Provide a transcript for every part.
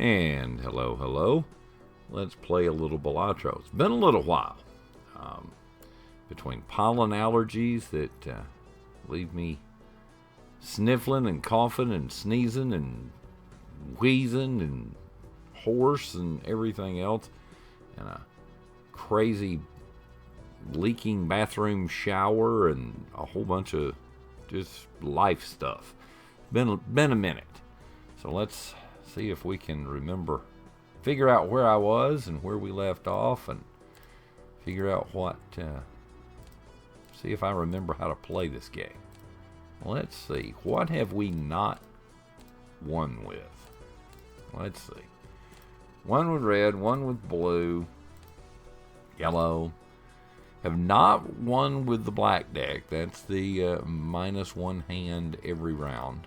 And hello, hello. Let's play a little Balatro. It's been a little while. Between pollen allergies that leave me sniffling and coughing and sneezing and wheezing and hoarse and everything else, and a crazy leaking bathroom shower and a whole bunch of just life stuff. Been a minute. So let's see if we can figure out where I was and where we left off, and figure out see if I remember how to play this game. Let's see. What have we not won with? Let's see. One with red, one with blue, yellow. Have not won with the black deck. That's the minus one hand every round.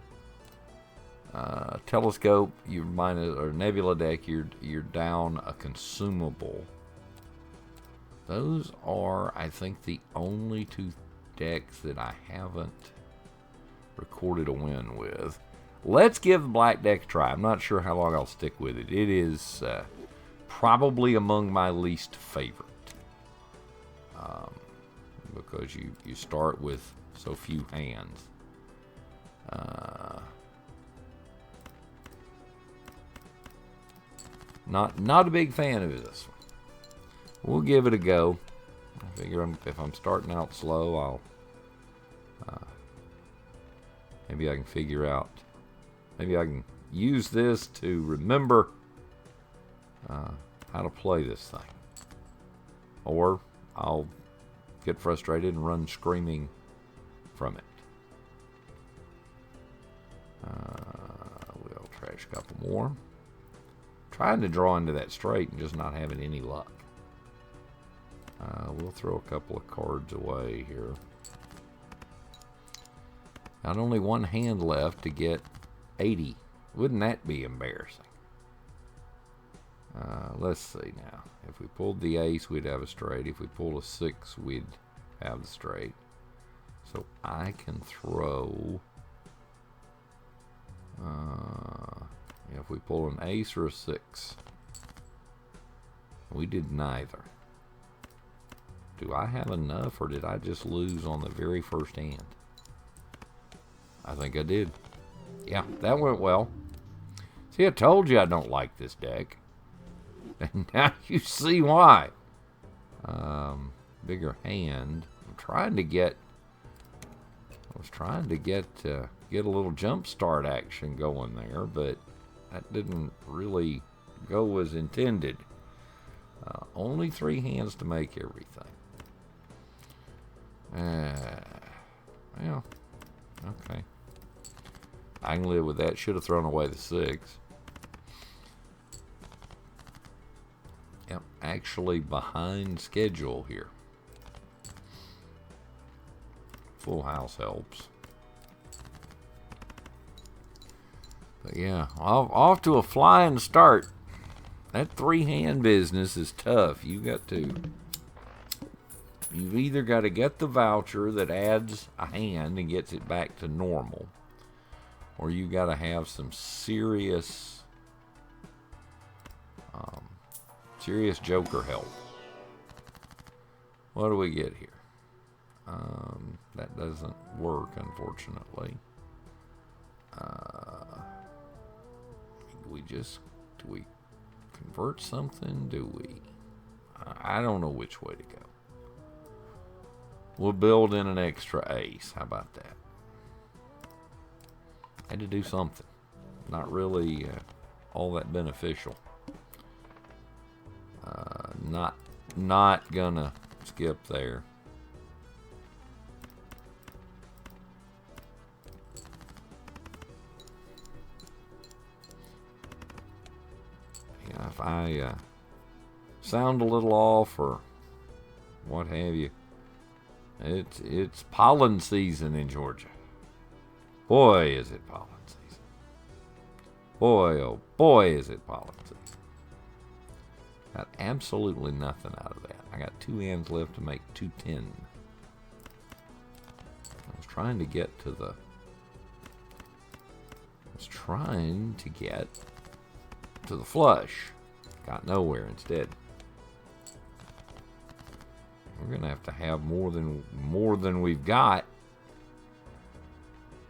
Telescope, you're minus, or nebula deck, you're down a consumable. Those are, I think, the only two decks that I haven't recorded a win with. Let's give the black deck a try. I'm not sure how long I'll stick with it. It is probably among my least favorite. Because you start with so few hands. Not a big fan of this one. We'll give it a go. I figure if I'm starting out slow, maybe I can figure out. Maybe I can use this to remember how to play this thing. Or I'll get frustrated and run screaming from it. We'll trash a couple more. Trying to draw into that straight and just not having any luck. We'll throw a couple of cards away here. Got only one hand left to get 80. Wouldn't that be embarrassing? Let's see now. If we pulled the ace, we'd have a straight. If we pulled a 6, we'd have the straight. So I can throw... if we pull an ace or a 6. We did neither. Do I have enough, or did I just lose on the very first hand? I think I did. Yeah, that went well. See, I told you I don't like this deck. And now you see why. Bigger hand. I was trying to get a little jump start action going there, but that didn't really go as intended. Only 3 hands to make everything. Well, okay. I can live with that. Should have thrown away the 6. Yep, actually behind schedule here. Full house helps. But yeah, off to a flying start. That 3-hand business is tough. You've either got to get the voucher that adds a hand and gets it back to normal, or you got to have some serious joker help. What do we get here? That doesn't work, unfortunately. Do we convert something? Do we? I don't know which way to go. We'll build in an extra ace. How about that? Had to do something. Not really all that beneficial. Not gonna skip there. Yeah, if I sound a little off or what have you, it's pollen season in Georgia. Boy, is it pollen season. Boy, oh boy, is it pollen season. Got absolutely nothing out of that. I got 2 hands left to make 210. I was trying to get to the... to the flush. Got nowhere instead. We're gonna have to have more than we've got.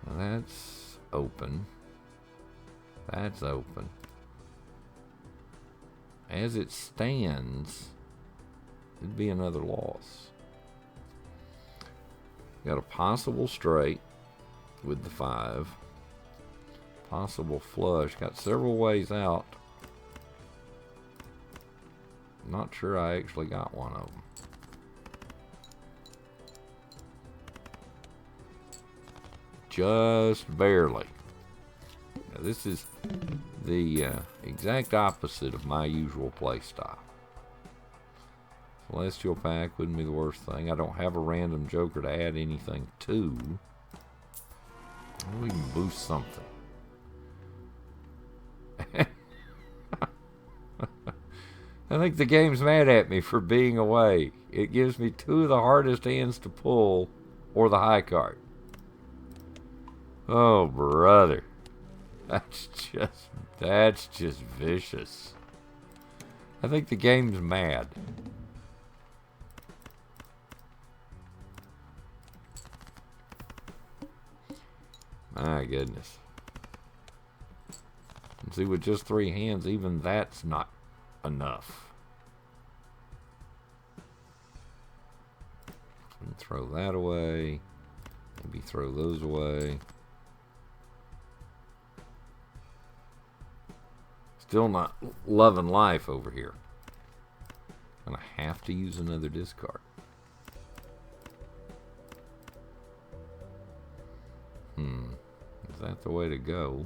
Now that's open. That's open. As it stands, it'd be another loss. Got a possible straight with the 5. Possible flush. Got several ways out. Not sure I actually got one of them. Just barely. Now this is the exact opposite of my usual play style. Celestial Pack wouldn't be the worst thing. I don't have a random joker to add anything to. We can boost something. I think the game's mad at me for being away. It gives me 2 of the hardest hands to pull, or the high card. Oh, brother. That's just vicious. I think the game's mad. My goodness. And see, with just 3 hands, even that's not enough. And throw that away. Maybe throw those away. Still not loving life over here. Gonna have to use another discard. Is that the way to go?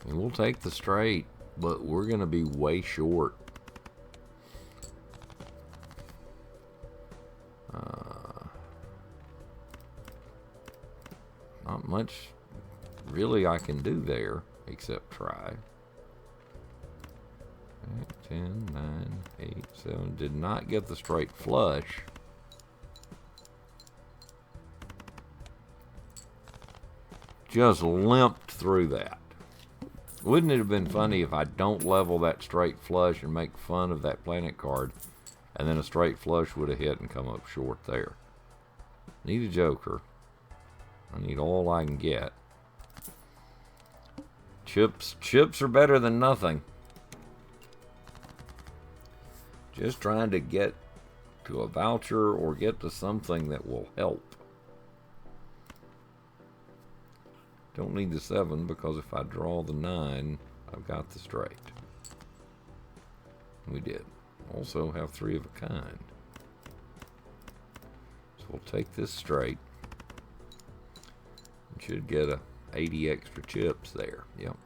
And we'll take the straight, but we're gonna be way short. Not much really I can do there except try. 10, 9, 8, 7. Did not get the straight flush. Just limped through that. Wouldn't it have been funny if I don't level that straight flush and make fun of that planet card, and then a straight flush would have hit and come up short there? Need a joker. I need all I can get. Chips are better than nothing. Just trying to get to a voucher or get to something that will help. Don't need the 7 because if I draw the 9, I've got the straight. We did. Also have 3 of a kind. So we'll take this straight. Should get a 80 extra chips there. Yep.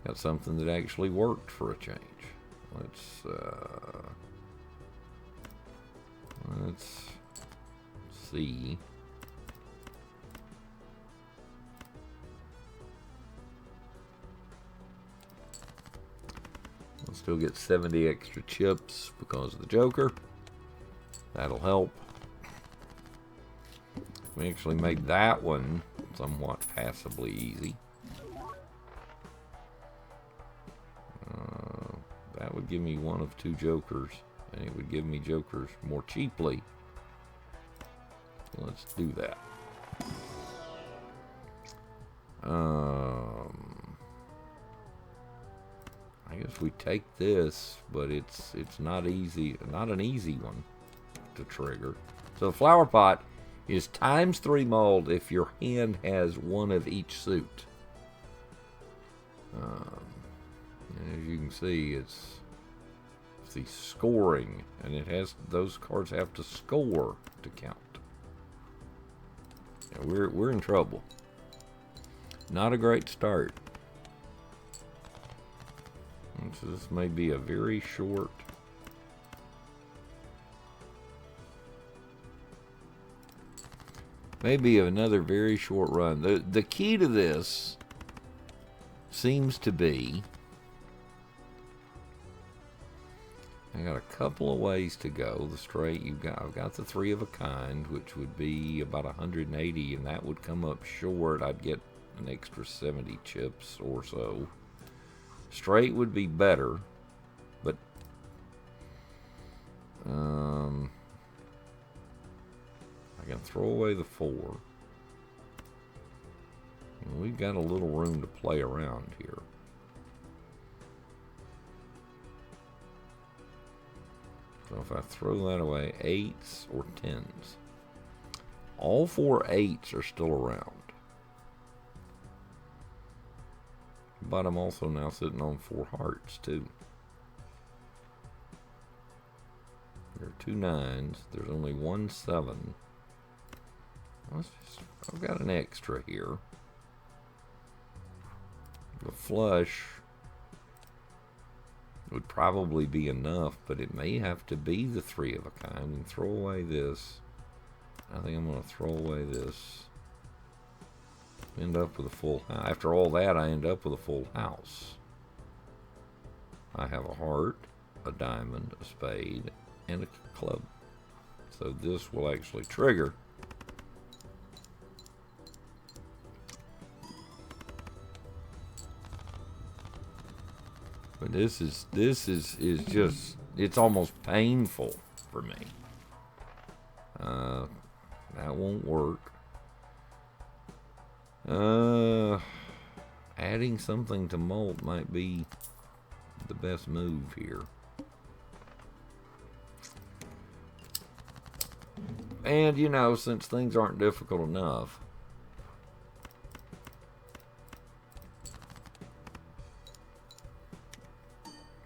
Got something that actually worked for a change. Let's see. We'll still get 70 extra chips because of the joker. That'll help. We actually made that one somewhat passably easy. That would give me 1 of 2 jokers, and it would give me jokers more cheaply. Let's do that. I guess we take this, but it's not easy, not an easy one to trigger. So the flower pot is ×3 mold if your hand has 1 of each suit. And as you can see, it's the scoring, and it has, those cards have to score to count. Yeah, we're in trouble. Not a great start. And so this may be a very short. Maybe another very short run. The key to this seems to be, I got a couple of ways to go. The straight, I've got the 3 of a kind, which would be about 180, and that would come up short. I'd get an extra 70 chips or so. Straight would be better, but I can throw away the 4. And we've got a little room to play around here. So if I throw that away, 8s or 10s. All 4 8s are still around. But I'm also now sitting on 4 hearts too. There are 2 9s. There's only 1 7. I've got an extra here. The flush would probably be enough, but it may have to be the 3 of a kind. And throw away this. I think I'm going to throw away this. End up with a full house. After all that, I end up with a full house. I have a heart, a diamond, a spade, and a club. So this will actually trigger. But this is just, it's almost painful for me. That won't work. Adding something to malt might be the best move here. And, you know, since things aren't difficult enough,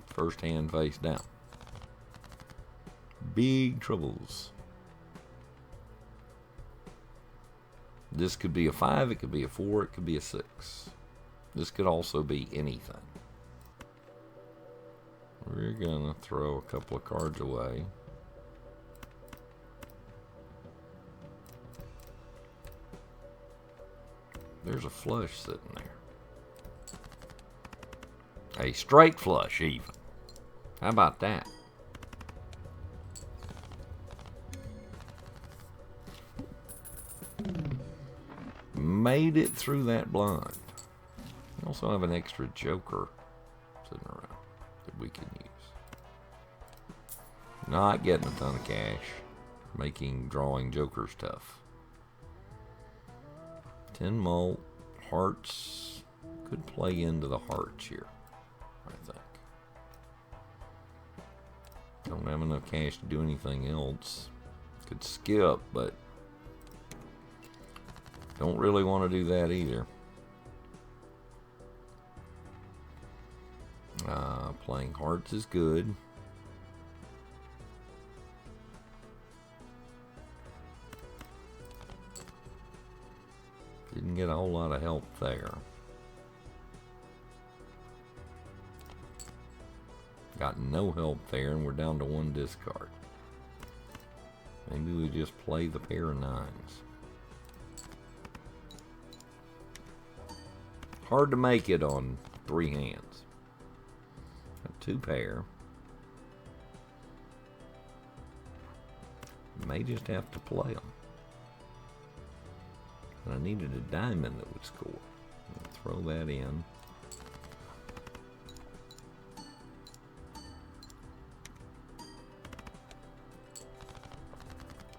first hand face down. Big troubles. This could be a 5, it could be a 4, it could be a 6. This could also be anything. We're gonna throw a couple of cards away. There's a flush sitting there. A straight flush even. How about that? Made it through that blind. We also have an extra joker sitting around that we can use. Not getting a ton of cash. Making drawing jokers tough. 10 malt. Hearts. Could play into the hearts here, I think. Don't have enough cash to do anything else. Could skip, but don't really want to do that either. Playing hearts is good. Didn't get a whole lot of help there. Got no help there, and we're down to 1 discard. Maybe we just play the pair of 9s. Hard to make it on 3 hands. Got 2 pair. May just have to play them. And I needed a diamond that would score. Throw that in.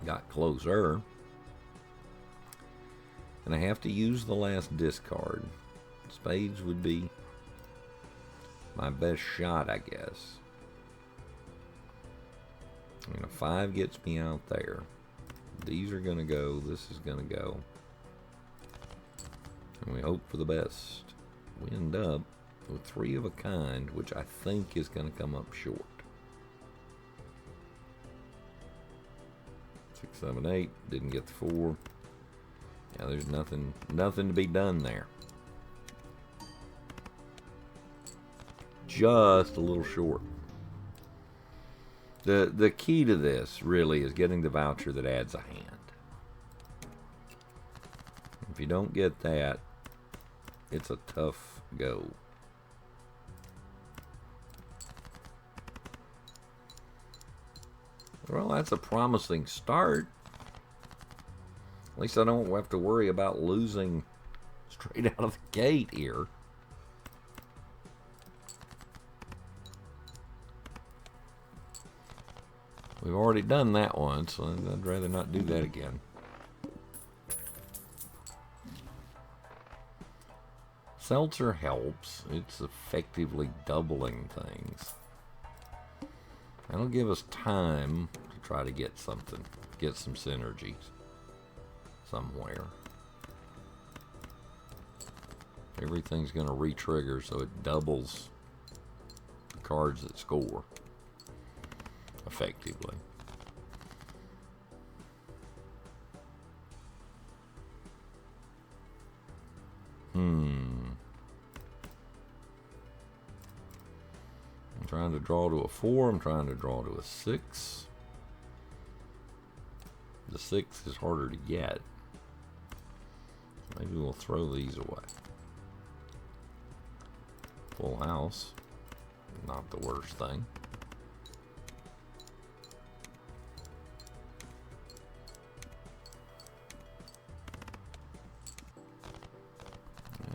Got closer. And I have to use the last discard. Spades would be my best shot, I guess. And a 5 gets me out there. These are going to go. This is going to go. And we hope for the best. We end up with 3 of a kind, which I think is going to come up short. 6, 7, 8. Didn't get the 4. Yeah, there's nothing to be done there. Just a little short. The key to this really is getting the voucher that adds a hand. If you don't get that, it's a tough go. Well, that's a promising start. At least I don't have to worry about losing straight out of the gate here. We've already done that once, so I'd rather not do that again. Seltzer helps. It's effectively doubling things. That'll give us time to try to get something, get some synergies somewhere. Everything's going to re-trigger, so it doubles the cards that score effectively. I'm trying to draw to a 4. I'm trying to draw to a 6. The 6 is harder to get. Maybe we'll throw these away. Full house. Not the worst thing.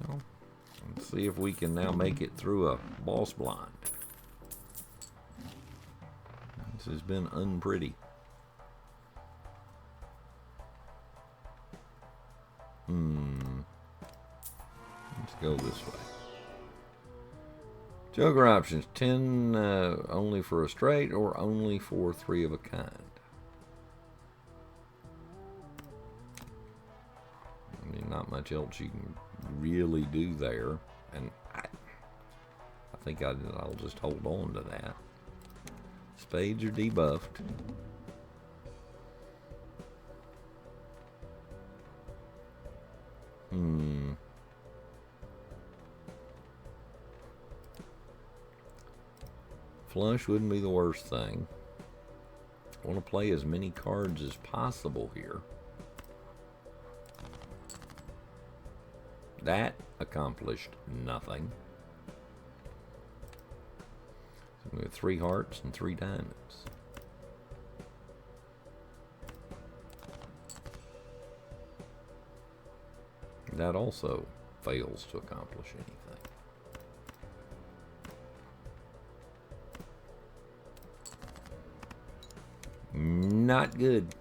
Well, let's see if we can now make it through a boss blind. This has been unpretty. Let's go this way. Joker options. 10 only for a straight or only for 3 of a kind. I mean, not much else you can really do there. And I think I'll just hold on to that. Spades are debuffed. Flush wouldn't be the worst thing. I want to play as many cards as possible here. That accomplished nothing. So we have 3 hearts and 3 diamonds. That also fails to accomplish anything. Not good.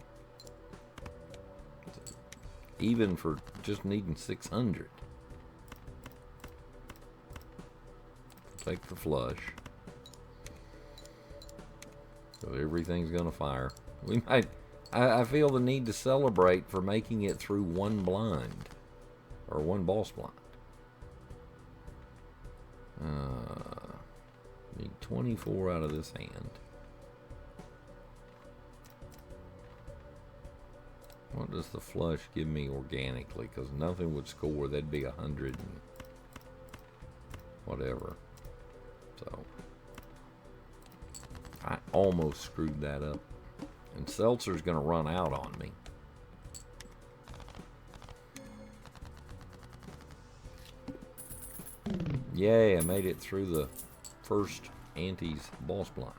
Even for just needing 600. Take the flush. So everything's gonna fire. We might. I feel the need to celebrate for making it through 1 blind. Or 1 boss blind. Need 24 out of this hand. What does the flush give me organically? Because nothing would score. That'd be 100 and whatever. So I almost screwed that up. And Seltzer's going to run out on me. Yay, I made it through the first Auntie's boss blind.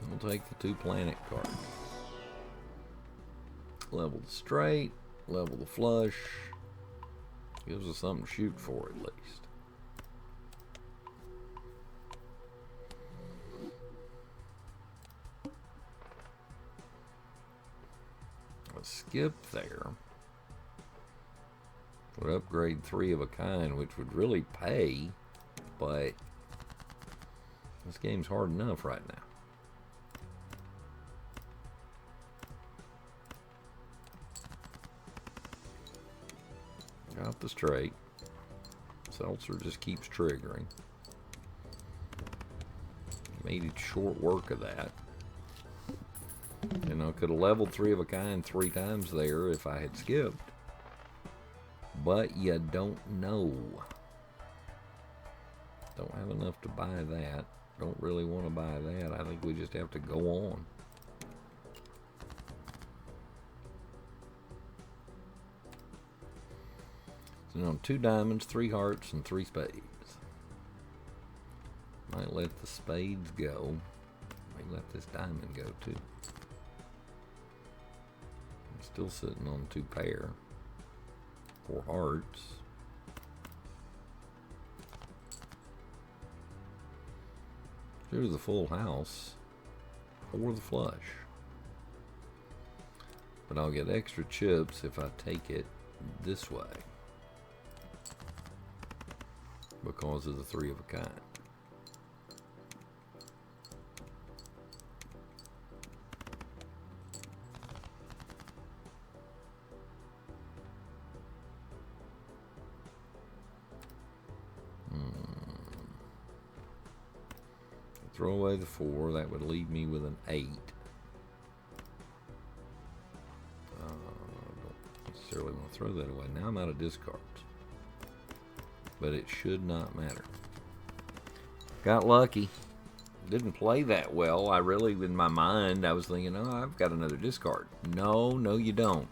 We'll take the 2 planet cards. Level the straight, level the flush. Gives us something to shoot for at least. A skip there would upgrade 3 of a kind, which would really pay, but this game's hard enough right now. Got the straight. Seltzer just keeps triggering. Made it short work of that. You know, could have leveled 3 of a kind 3 times there if I had skipped. But you don't know. Don't have enough to buy that. Don't really want to buy that. I think we just have to go on. So now 2 diamonds, 3 hearts, and 3 spades. Might let the spades go. Might let this diamond go too. Still sitting on 2 pair. 4 hearts. Here's the full house. Or the flush. But I'll get extra chips if I take it this way. Because of the 3 of a kind. Throw away the 4. That would leave me with an 8. Don't necessarily want to throw that away. Now I'm out of discards. But it should not matter. Got lucky. Didn't play that well. I really, in my mind, I was thinking, oh, I've got another discard. No, no you don't.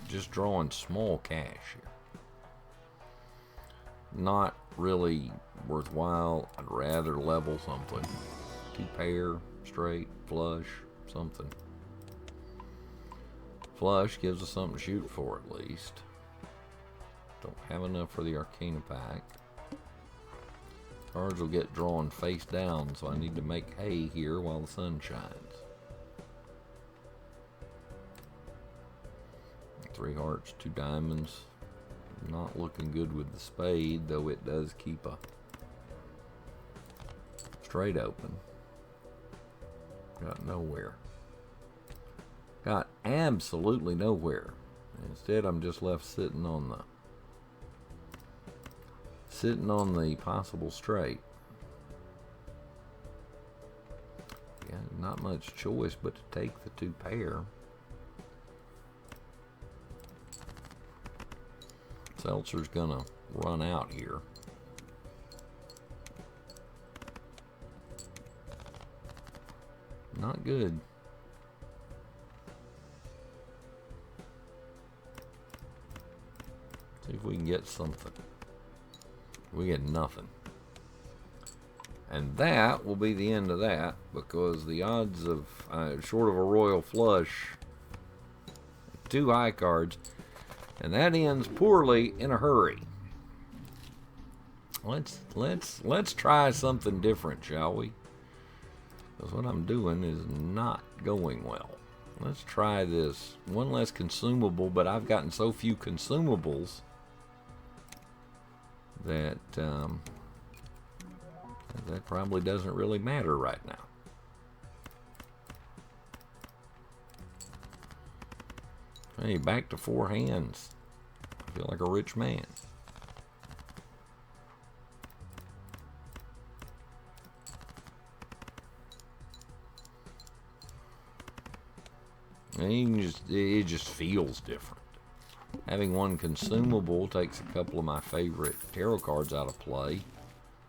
Just drawing small cash here. Not really worthwhile. I'd rather level something. 2 pair, straight, flush, something. Flush gives us something to shoot for at least. Don't have enough for the Arcana pack. Cards will get drawn face down, so I need to make hay here while the sun shines. 3 hearts, 2 diamonds. Not looking good with the spade, though it does keep a straight open. Got nowhere. Got absolutely nowhere. Instead, I'm just left sitting on the possible straight. Yeah, not much choice but to take the 2 pair. Seltzer's gonna run out here. Not good. See if we can get something. We get nothing. And that will be the end of that, because the odds of, short of a royal flush, 2 high cards, and that ends poorly in a hurry. Let's try something different, shall we? Because what I'm doing is not going well. Let's try this. 1 less consumable, but I've gotten so few consumables that that probably doesn't really matter right now. Hey, back to 4 hands. I feel like a rich man. And it just feels different. Having 1 consumable takes a couple of my favorite tarot cards out of play.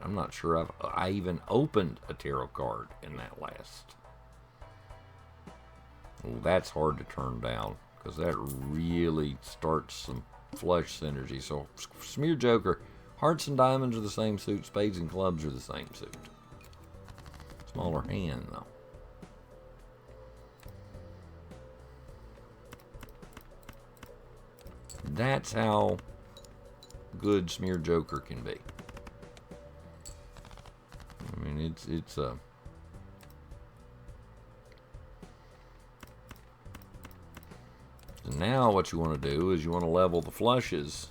I'm not sure I even opened a tarot card in that last. Well, that's hard to turn down, because that really starts some flush synergy. So, Smear Joker, hearts and diamonds are the same suit, spades and clubs are the same suit. Smaller hand, though. That's how good Smear Joker can be. I mean, it's a... Now what you want to do is you want to level the flushes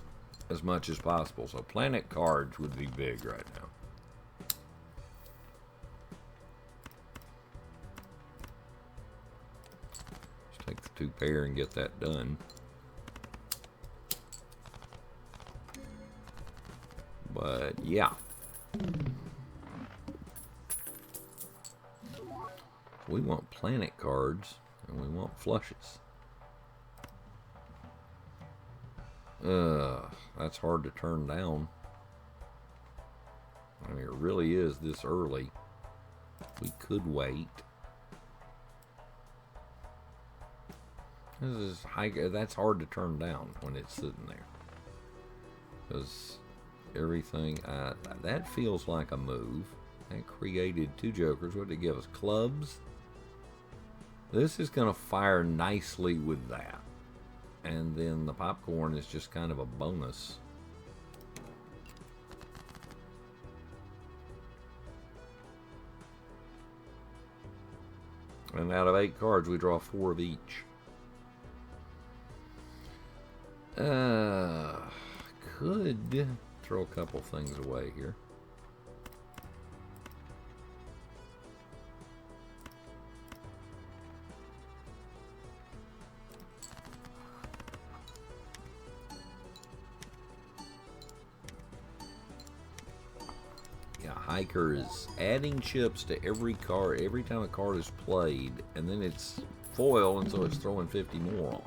as much as possible. So planet cards would be big right now. Just take the 2 pair and get that done. But yeah. We want planet cards and we want flushes. That's hard to turn down. I mean, it really is this early. We could wait. This is high. That's hard to turn down when it's sitting there. Because everything, that feels like a move. That created 2 jokers. What did it give us? Clubs. This is going to fire nicely with that. And then the popcorn is just kind of a bonus. And out of 8 cards, we draw 4 of each. Could throw a couple things away here. Hiker is adding chips to every card every time a card is played, and then it's foil, and so it's throwing 50 more on.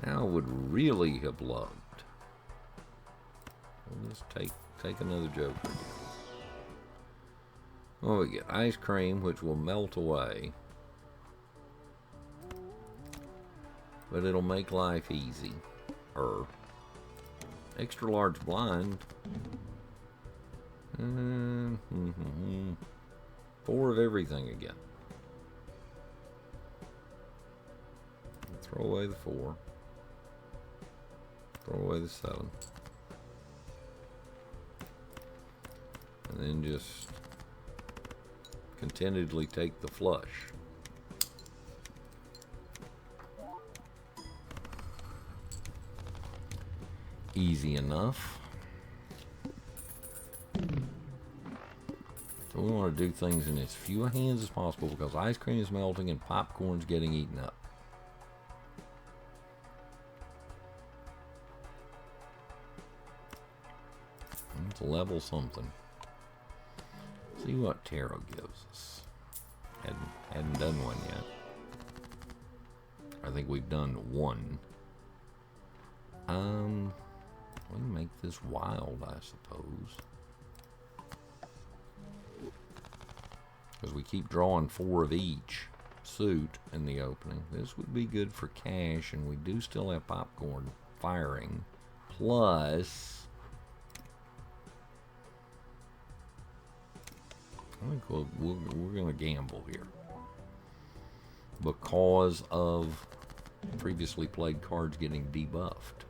Now I would really have loved. We'll just take another joker. Well, we get ice cream, which will melt away, but it'll make life easy. Extra large blind. 4 of everything again. Throw away the 4. Throw away the 7. And then just contentedly take the flush. Easy enough. So we want to do things in as few hands as possible because ice cream is melting and popcorn's getting eaten up. Let's level something. See what tarot gives us. Hadn't done one yet. I think we've done 1. We can make this wild, I suppose. Because we keep drawing 4 of each suit in the opening. This would be good for cash, and we do still have popcorn firing. Plus, I think we're going to gamble here. Because of previously played cards getting debuffed.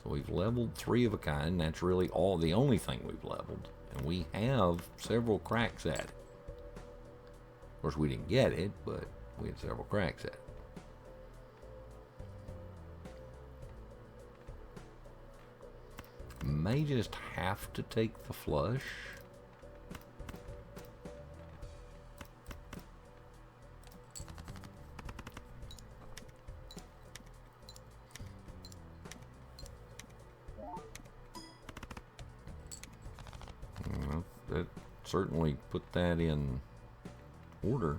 So we've leveled 3 of a kind. That's really the only thing we've leveled. And we have several cracks at it. Of course, we didn't get it, but we had several cracks at it. May just have to take the flush. That certainly put that in order.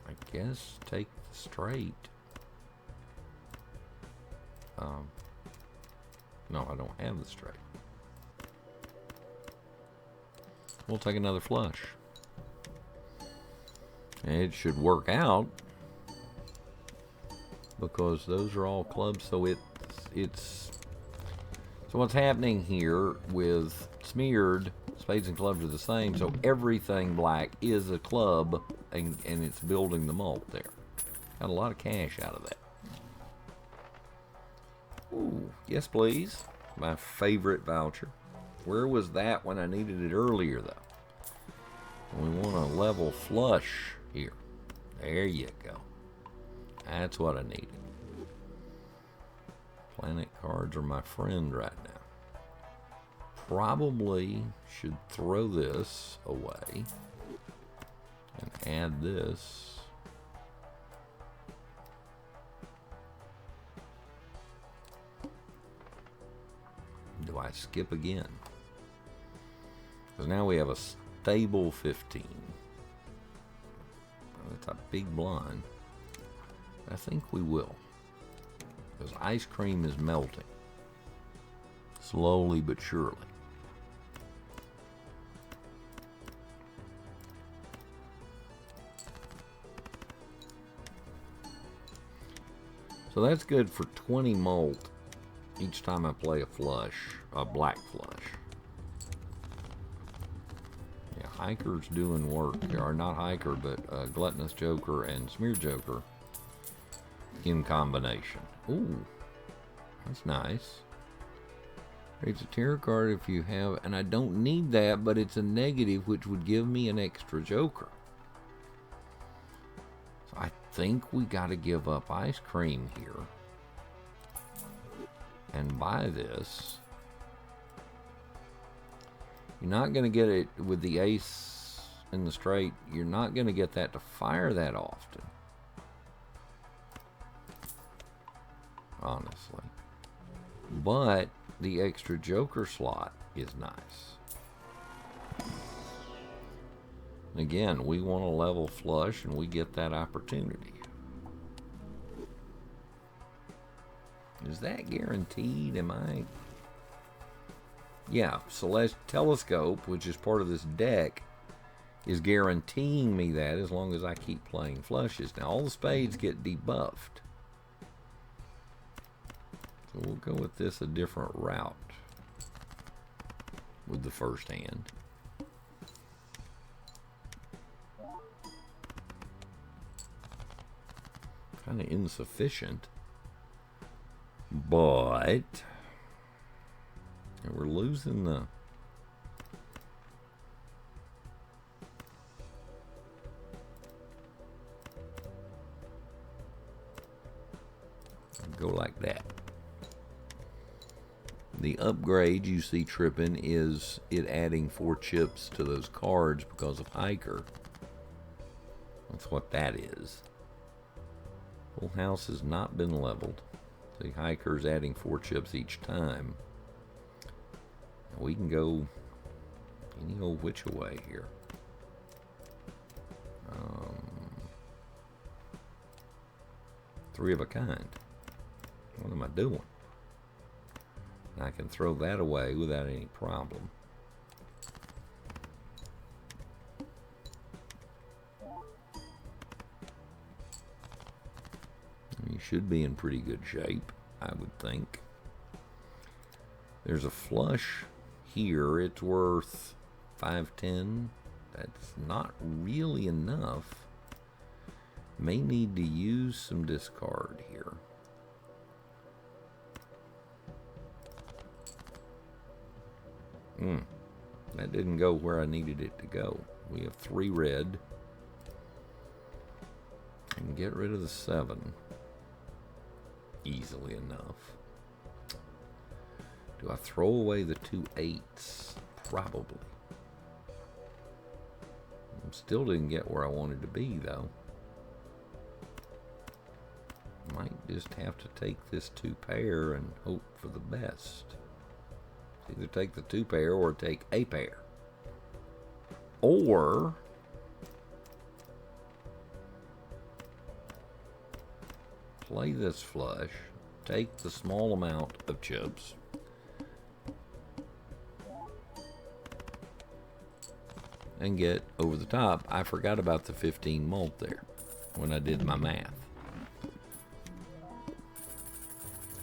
I guess take the straight. No, I don't have the straight. We'll take another flush. It should work out. Because those are all clubs, so so what's happening here with smeared spades and clubs are the same, so everything black is a club, and it's building the mult there. Got a lot of cash out of that. Ooh, yes please. My favorite voucher. Where was that when I needed it earlier though? We want a level flush here. There you go. That's what I needed. Planet cards are my friend right now. Probably should throw this away and add this. Do I skip again? Because now we have a stable 15. That's a big blind. I think we will. Because ice cream is melting. Slowly but surely. So that's good for 20 mult each time I play a flush, a black flush. Yeah, Hiker's doing work. Or not Hiker, but Gluttonous Joker and Smear Joker in combination. Ooh, that's nice. It's a tarot card if you have, and I don't need that, but it's a negative, which would give me an extra Joker. So I think we got to give up ice cream here and buy this. You're not going to get it with the ace in the straight. You're not going to get that to fire that often, honestly. But the extra Joker slot is nice. Again, we want a level flush, and we get that opportunity. Is that guaranteed? Am I? Yeah, Celeste Telescope, which is part of this deck, is guaranteeing me that as long as I keep playing flushes. Now, all the spades get debuffed. So we'll go with this a different route with the first hand. Kind of insufficient, but we're losing the... Go like that. The upgrade you see tripping is it adding 4 chips to those cards because of Hiker. That's what that is. Full house has not been leveled. See, Hiker's adding 4 chips each time. We can go any old which way here. 3 of a kind. What am I doing? I can throw that away without any problem. You should be in pretty good shape, I would think. There's a flush here. It's worth 510. That's not really enough. May need to use some discard here. That didn't go where I needed it to go. We have 3 red. And get rid of the 7 easily enough. Do I throw away the 2 8s? Probably. Still didn't get where I wanted to be, though. Might just have to take this 2 pair and hope for the best. Either take the 2 pair or take a pair. Or play this flush, take the small amount of chips, and get over the top. I forgot about the 15 mult there when I did my math.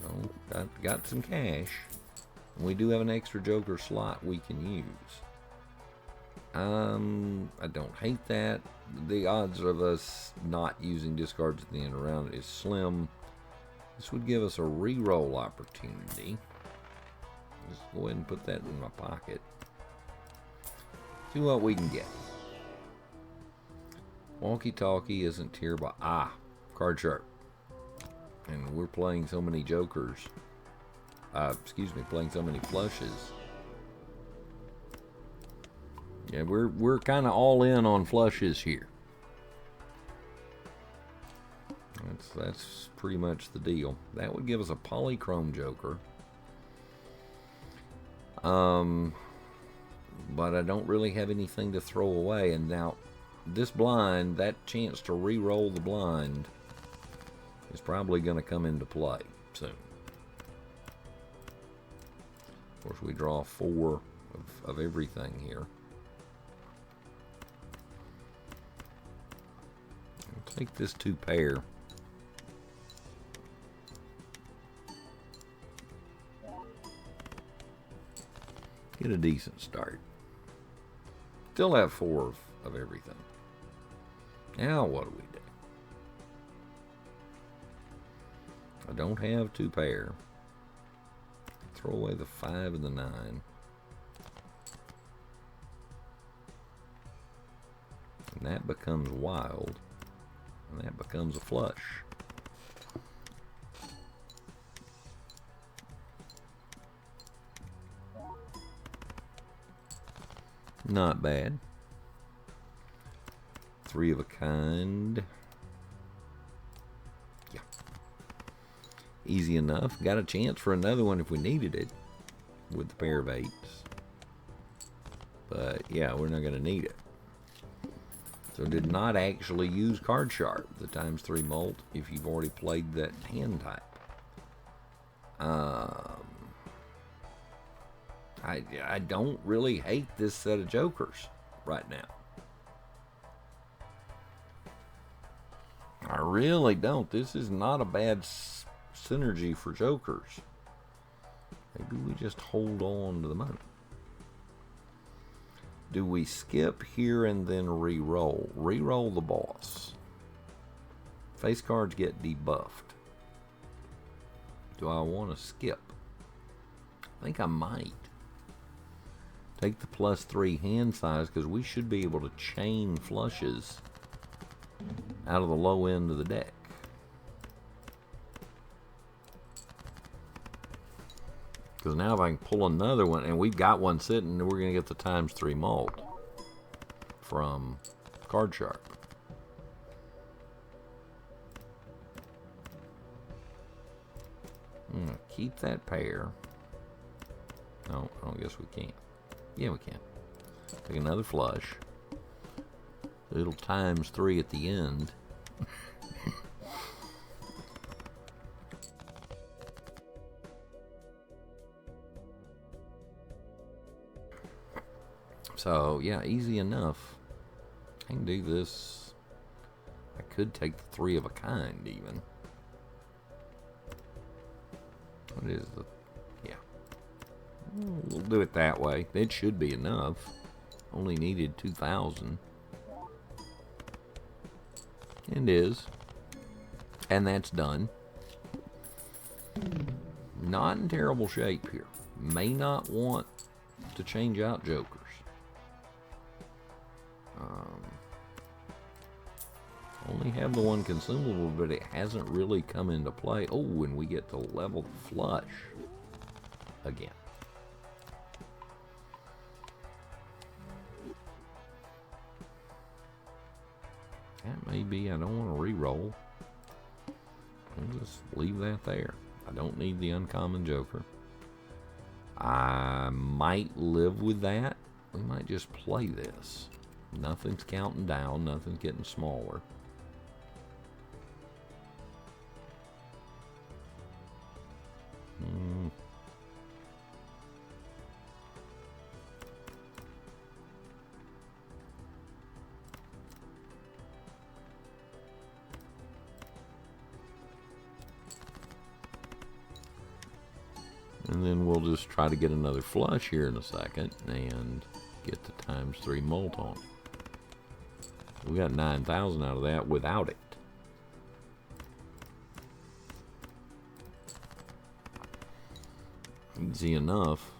So got some cash. We do have an extra Joker slot we can use. I don't hate that. The odds of us not using discards at the end of the round is slim. This would give us a re-roll opportunity. Just go ahead and put that in my pocket. See what we can get. Walkie-talkie isn't here, but card sharp. And we're playing so many Jokers. Playing so many flushes. Yeah, we're kind of all in on flushes here. That's pretty much the deal. That would give us a polychrome Joker. But I don't really have anything to throw away. And now, this blind, that chance to re-roll the blind is probably going to come into play soon. Of course, we draw 4 of everything here. I'll take this 2 pair. Get a decent start. Still have 4 of everything. Now what do we do? I don't have 2 pair. Throw away the 5 and the 9. And that becomes wild. And that becomes a flush. Not bad. 3 of a kind. Yeah. Easy enough. Got a chance for another one if we needed it with the pair of 8s. But yeah, we're not going to need it. So did not actually use Card Sharp, the ×3 mult, if you've already played that hand type. I don't really hate this set of jokers right now. I really don't. This is not a bad synergy for jokers. Maybe we just hold on to the money. Do we skip here and then re-roll? Re-roll the boss. Face cards get debuffed. Do I want to skip? I think I might. Take the +3 hand size because we should be able to chain flushes out of the low end of the deck. Because now if I can pull another one, and we've got one sitting, we're going to get the ×3 mult from Card Sharp. Keep that pair. No, I don't guess we can't. Yeah, we can. Take another flush. Little ×3 at the end. So, yeah, easy enough. I can do this. I could take the 3 of a kind, even. What is the... Yeah. We'll do it that way. It should be enough. Only needed 2,000. It is. And that's done. Not in terrible shape here. May not want to change out jokers. Only have the one consumable, but it hasn't really come into play. Oh, and we get to level the flush again. That may be, I don't want to re-roll. I'll just leave that there. I don't need the uncommon joker. I might live with that. We might just play this. Nothing's counting down. Nothing's getting smaller. And then we'll just try to get another flush here in a second and get the ×3 mult on. We got 9,000 out of that without it. Easy enough.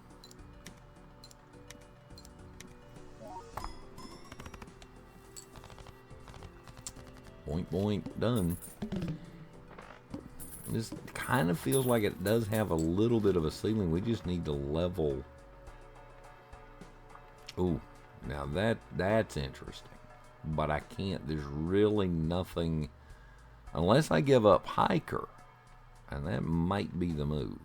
Boink, boink, done. This kind of feels like it does have a little bit of a ceiling. We just need to level. Ooh, now that's interesting. But I can't. There's really nothing. Unless I give up Hiker. And that might be the move.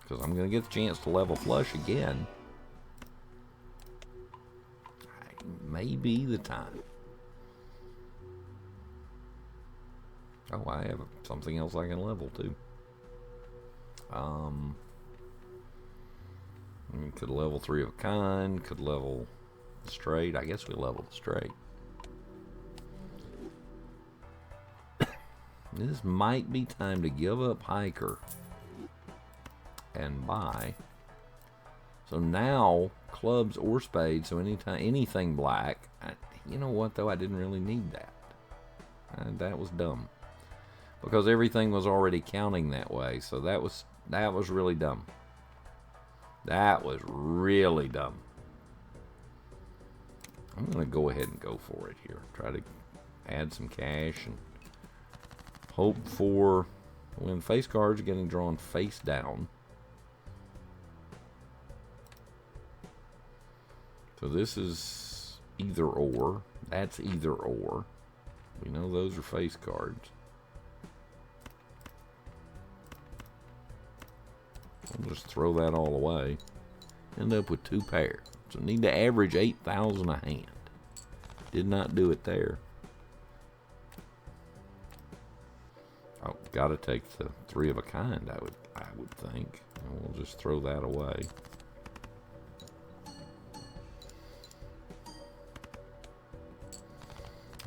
Because I'm going to get the chance to level flush again. May be the time. Oh, I have something else I can level too. Could level 3 of a kind. Could level the straight. I guess we level the straight. This might be time to give up Hiker and buy So now, clubs or spades, so anything black, you know what though, I didn't really need that. That was dumb. Because everything was already counting that way, so that was really dumb. That was really dumb. I'm going to go ahead and go for it here. Try to add some cash and hope for, when face cards are getting drawn face down. So this is either or. That's either or. We know those are face cards. I'll just throw that all away. End up with 2 pairs. So need to average 8,000 a hand. Did not do it there. Oh, got to take the 3 of a kind, I would think. And we'll just throw that away.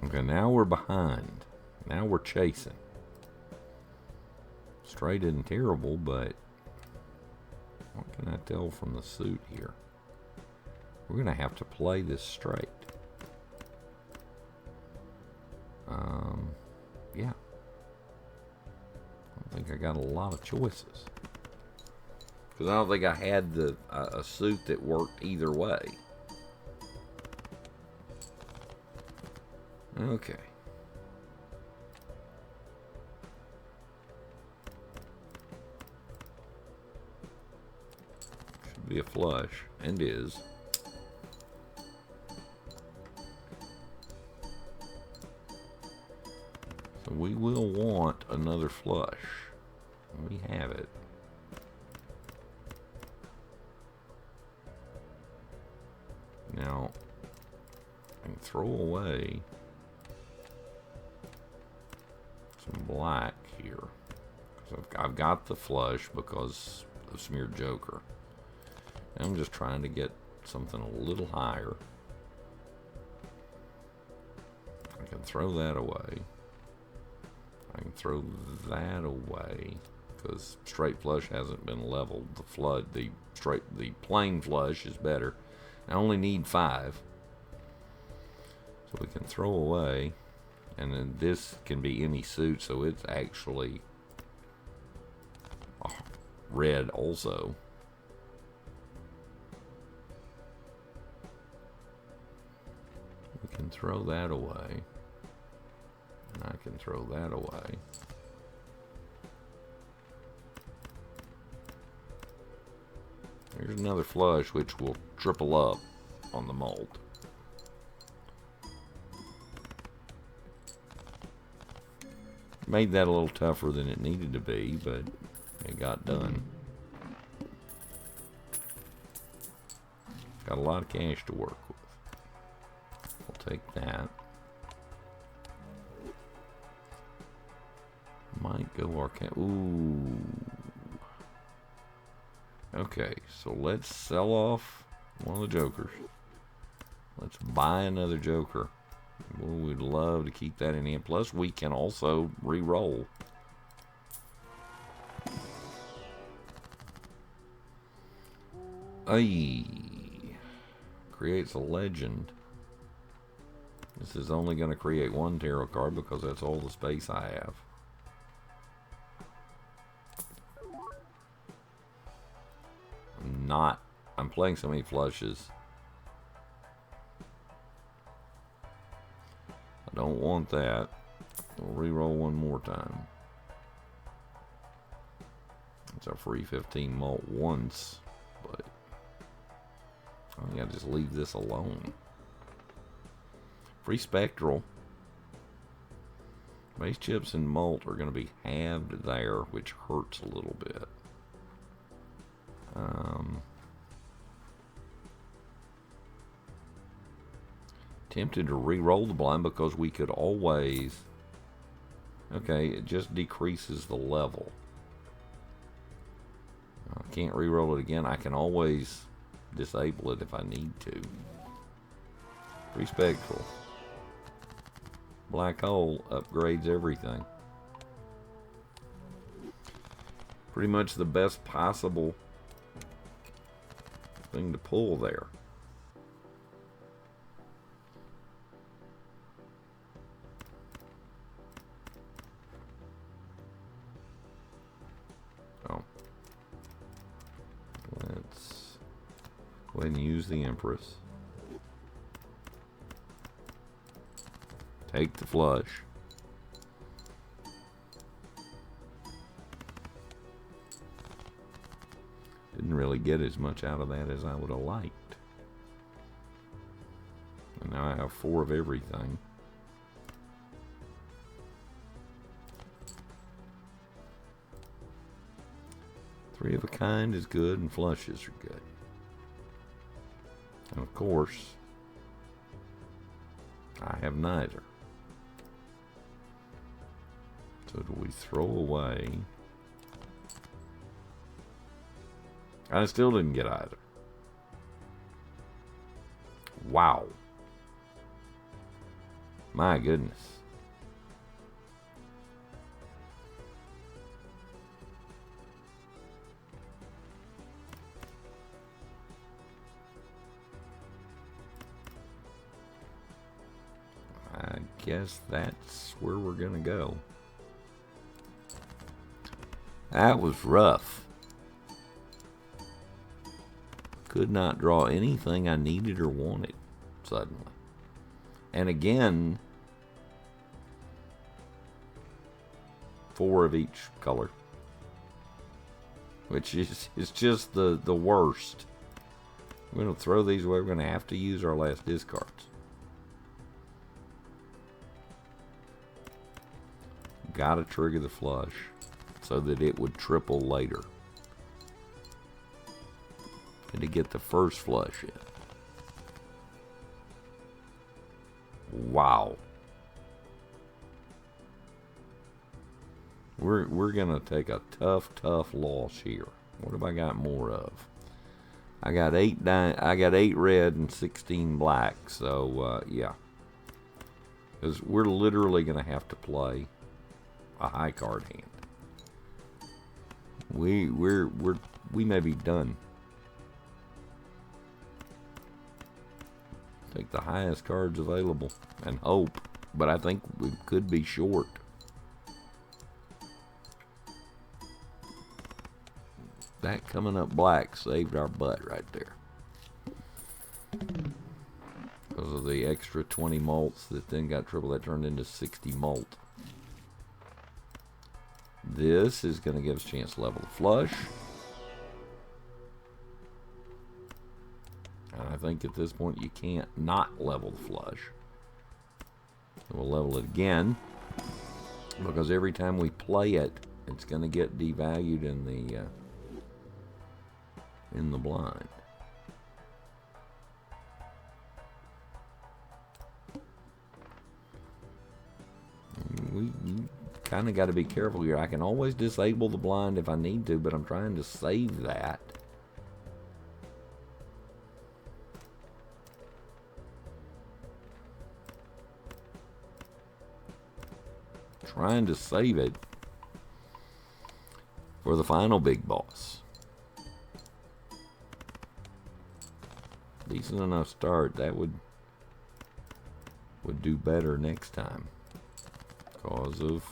Okay, now we're behind. Now we're chasing. Straight isn't terrible, but what can I tell from the suit here? We're going to have to play this straight. Yeah. I don't think I got a lot of choices. Because I don't think I had a suit that worked either way. Okay. Should be a flush, and is. So we will want another flush. We have it. Now, I can throw away some black here. So I've got the flush because of smeared joker. And I'm just trying to get something a little higher. I can throw that away. I can throw that away because straight flush hasn't been leveled. The plain flush is better. I only need 5. So we can throw away. And then this can be any suit, so it's actually red also. We can throw that away. And I can throw that away. Here's another flush, which will triple up on the mold. Made that a little tougher than it needed to be, but it got done. Got a lot of cash to work with. We'll take that. Might go arcane. Ooh. Okay, so let's sell off one of the jokers. Let's buy another joker. Well, we'd love to keep that in hand. Plus, we can also re-roll. Ay. Creates a legend. This is only going to create 1 tarot card because that's all the space I have. I'm playing so many flushes. I don't want that. We'll re-roll one more time. It's a free 15 malt once, but I think I just leave this alone. Free spectral. Base chips and malt are going to be halved there, which hurts a little bit. Tempted to re-roll the blind because we could always... Okay, it just decreases the level. I can't re-roll it again. I can always disable it if I need to. Free spectral. Black hole upgrades everything. Pretty much the best possible thing to pull there. Oh. Let's go ahead and use the Empress. Take the flush. Didn't really get as much out of that as I would have liked. And now I have 4 of everything. Three of a kind is good, and flushes are good. And of course, I have neither. So do we throw away? I still didn't get either. Wow. My goodness. I guess that's where we're gonna go. That was rough. Could not draw anything I needed or wanted suddenly. And again, 4 of each color. Which is just the worst. We're going to throw these away. We're going to have to use our last discards. Got to trigger the flush so that it would triple later. And to get the first flush in. Wow. We're gonna take a tough loss here. What have I got more of? I got 8 red and 16 black. So yeah, because we're literally gonna have to play a high card hand. We may be done. Take the highest cards available and hope, but I think we could be short. That coming up black saved our butt right there. Because of the extra 20 malts that then got triple, that turned into 60 malt. This is going to give us a chance to level the flush. And I think at this point you can't not level the flush. So we'll level it again. Because every time we play it, it's going to get devalued in the blind. We kind of got to be careful here. I can always disable the blind if I need to, but I'm trying to save that. Trying to save it for the final big boss. Decent enough start. That would do better next time because of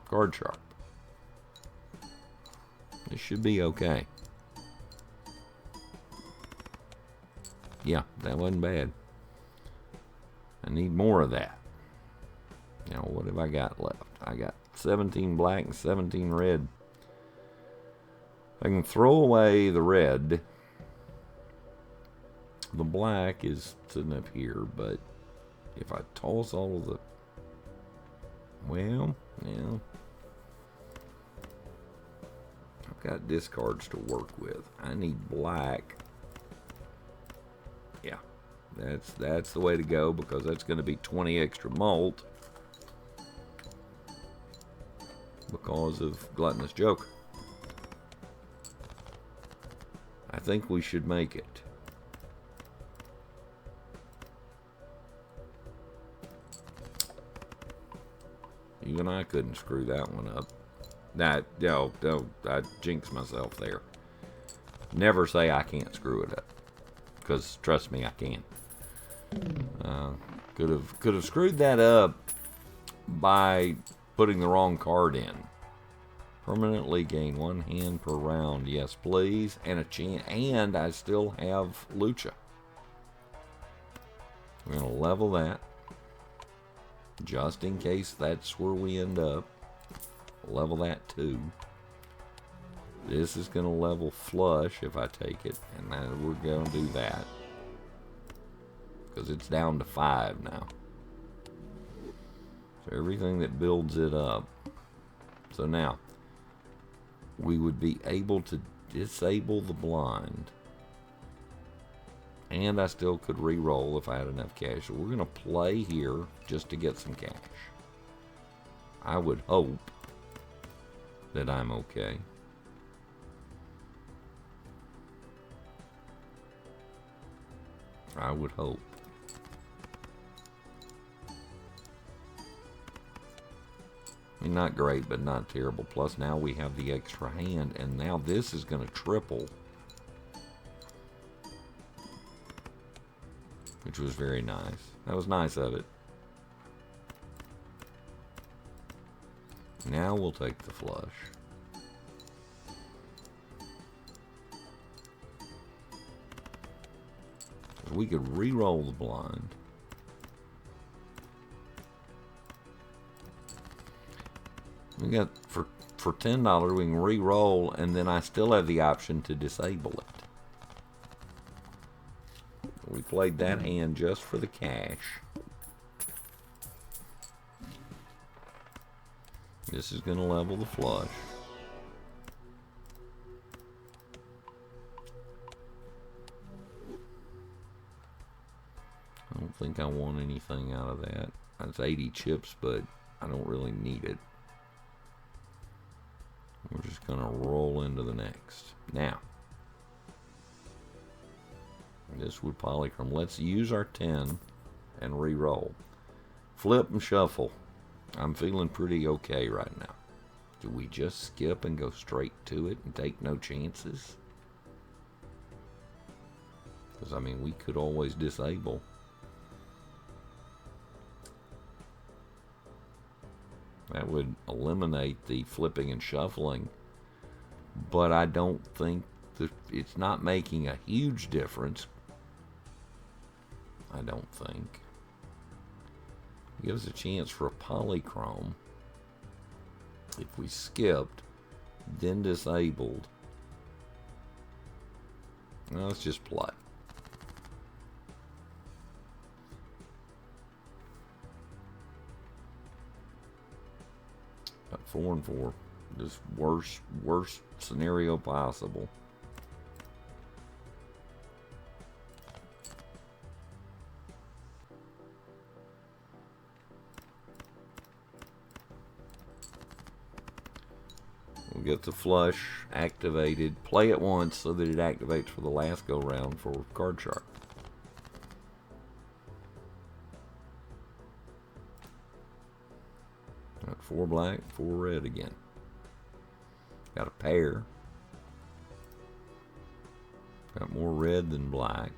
card sharp. This should be okay. Yeah, that wasn't bad. I need more of that. Now, what have I got left? I got 17 black and 17 red. I can throw away the red. The black is sitting up here, but if I toss all of the... Well, yeah. I've got discards to work with. I need black. Yeah, that's the way to go, because that's going to be 20 extra malt because of Gluttonous Joker. I think we should make it. Even I couldn't screw that one up. No, I jinxed myself there. Never say I can't screw it up. because trust me, I can. Could have screwed that up by putting the wrong card in. Permanently gain 1 hand per round. Yes, please. And a chance. And I still have Lucha. We're going to level that. Just in case that's where we end up. Level that too. This is going to level flush if I take it. And then we're going to do that. Because it's down to 5 now. So everything that builds it up. So now, we would be able to disable the blind. And I still could re-roll if I had enough cash. So we're going to play here just to get some cash. I would hope that I'm okay. I would hope. I mean, not great, but not terrible. Plus, now we have the extra hand, and now this is going to triple. Which was very nice. That was nice of it. Now we'll take the flush. We could re-roll the blind. We got for $10 we can re-roll, and then I still have the option to disable it. We played that hand just for the cash. This is going to level the flush. I don't think I want anything out of that. That's 80 chips, but I don't really need it. We're just going to roll into the next. Now, this would polychrome. Let's use our 10 and re-roll. Flip and shuffle. I'm feeling pretty okay right now. Do we just skip and go straight to it and take no chances? Because, I mean, we could always disable. That would eliminate the flipping and shuffling. But I don't think that it's not making a huge difference. I don't think. It gives a chance for a polychrome. If we skipped, then disabled. Now let's just play. Got 4 and 4. Just worst scenario possible. We'll get the flush activated. Play it once so that it activates for the last go round for card shark. Got 4 black, 4 red again. Got a pair. Got more red than black.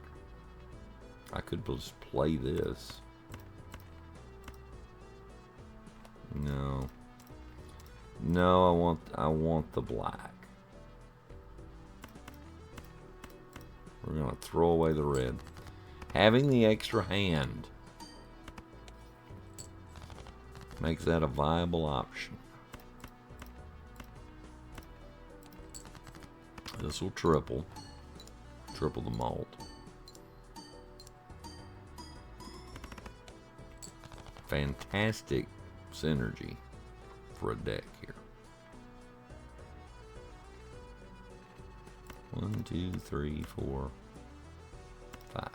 I could just play this. No. No, I want the black. We're going to throw away the red. Having the extra hand makes that a viable option. This will triple the malt. Fantastic synergy for a deck here. 1, 2, 3, 4, 5.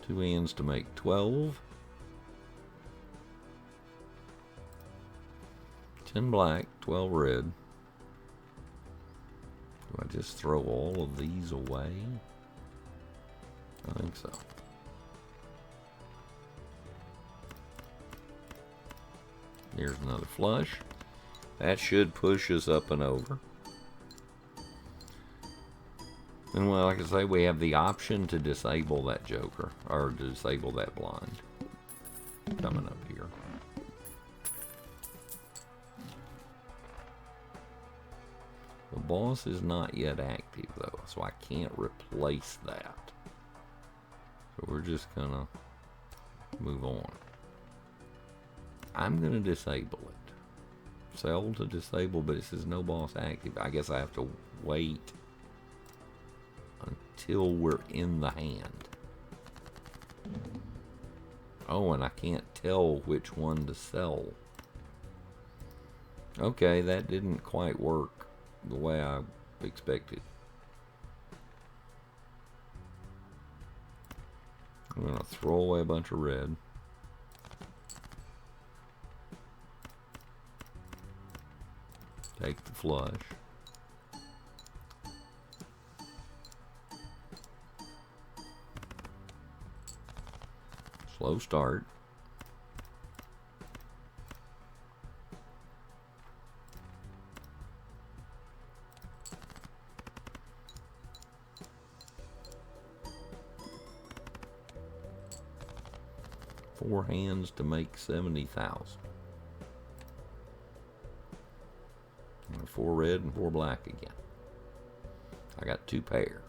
Two hands to make 12. 10 black, 12 red. Do I just throw all of these away? I think so. Here's another flush. That should push us up and over. And well, like I say, we have the option to disable that joker, or to disable that blind. Coming up here. The boss is not yet active though, so I can't replace that. So we're just gonna move on. I'm gonna disable it. Sell to disable, but it says no boss active. I guess I have to wait until we're in the hand. Oh, and I can't tell which one to sell. Okay, that didn't quite work the way I expected. I'm gonna throw away a bunch of red. Take the flush. Slow start. Four hands to make 70,000. Four red and four black again. I got two pair.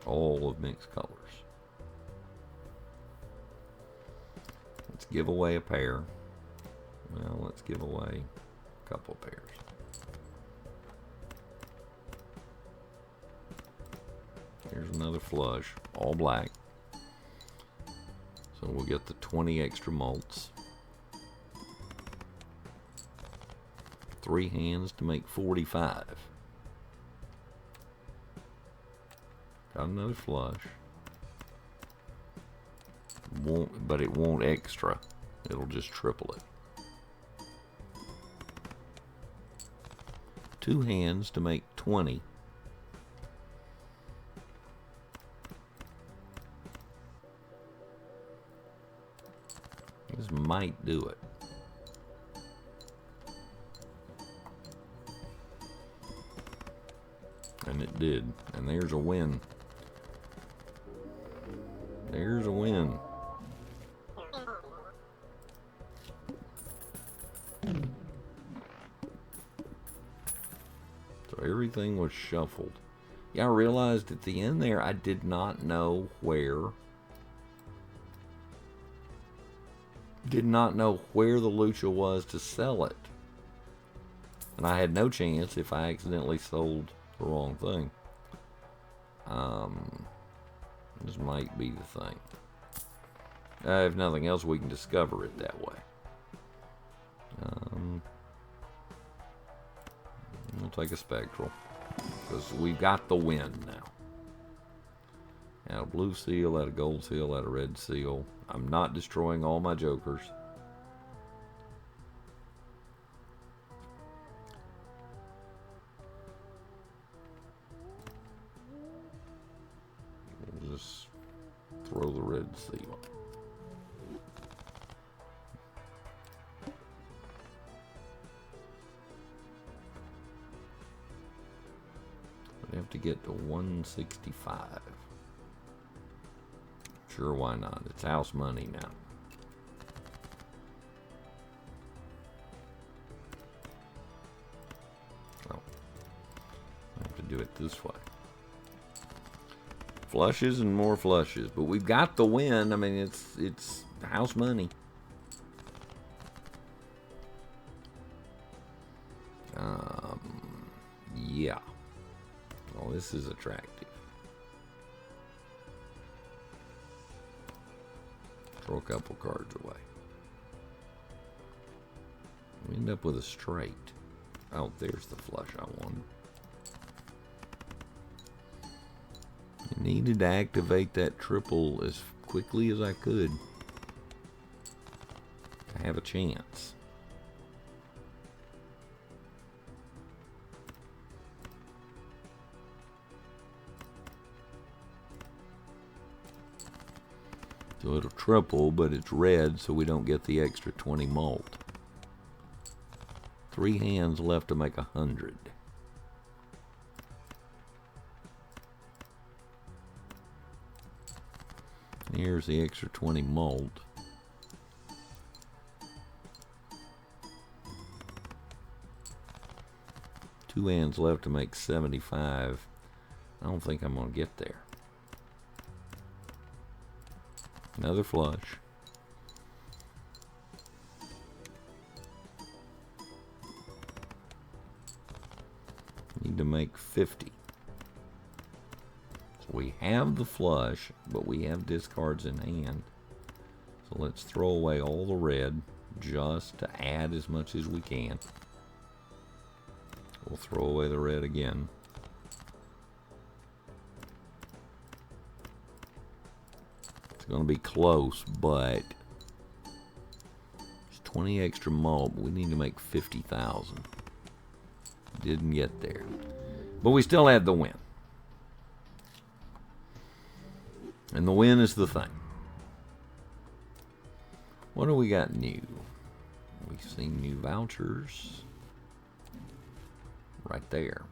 All of mixed colors. Let's give away a pair. Well, let's give away a couple of pairs. Here's another flush, all black. So we'll get the 20 extra malts. 3 hands to make 45. Got another flush. But it won't extra. It'll just triple it. 2 hands to make 20. This might do it. And it did. And there's a win. There's a win. So everything was shuffled. Yeah, I realized at the end there I did not know where. Did not know where the lucha was to sell it. And I had no chance if I accidentally sold the wrong thing. This might be the thing. If nothing else, we can discover it that way. We'll take a spectral because we've got the win now. Add a blue seal, add a gold seal, add a red seal. I'm not destroying all my jokers. We'll just throw the red seal. We have to get to 165. Sure, why not? It's house money now. Oh, I have to do it this way. Flushes and more flushes, but we've got the win. I mean, it's house money. Yeah. Well, this is attractive. Throw a couple cards away. We end up with a straight. Oh, there's the flush I wanted. I needed to activate that triple as quickly as I could to have a chance. So it'll triple, but it's red, so we don't get the extra 20 malt. 3 hands left to make 100. Here's the extra 20 malt. Two hands left to make 75. I don't think I'm going to get there. Another flush. Need to make 50. So we have the flush, but we have discards in hand. So let's throw away all the red just to add as much as we can. We'll throw away the red again. It's going to be close, but it's 20 extra malt. We need to make 50,000. Didn't get there. But we still had the win. And the win is the thing. What do we got new? We've seen new vouchers. Right there.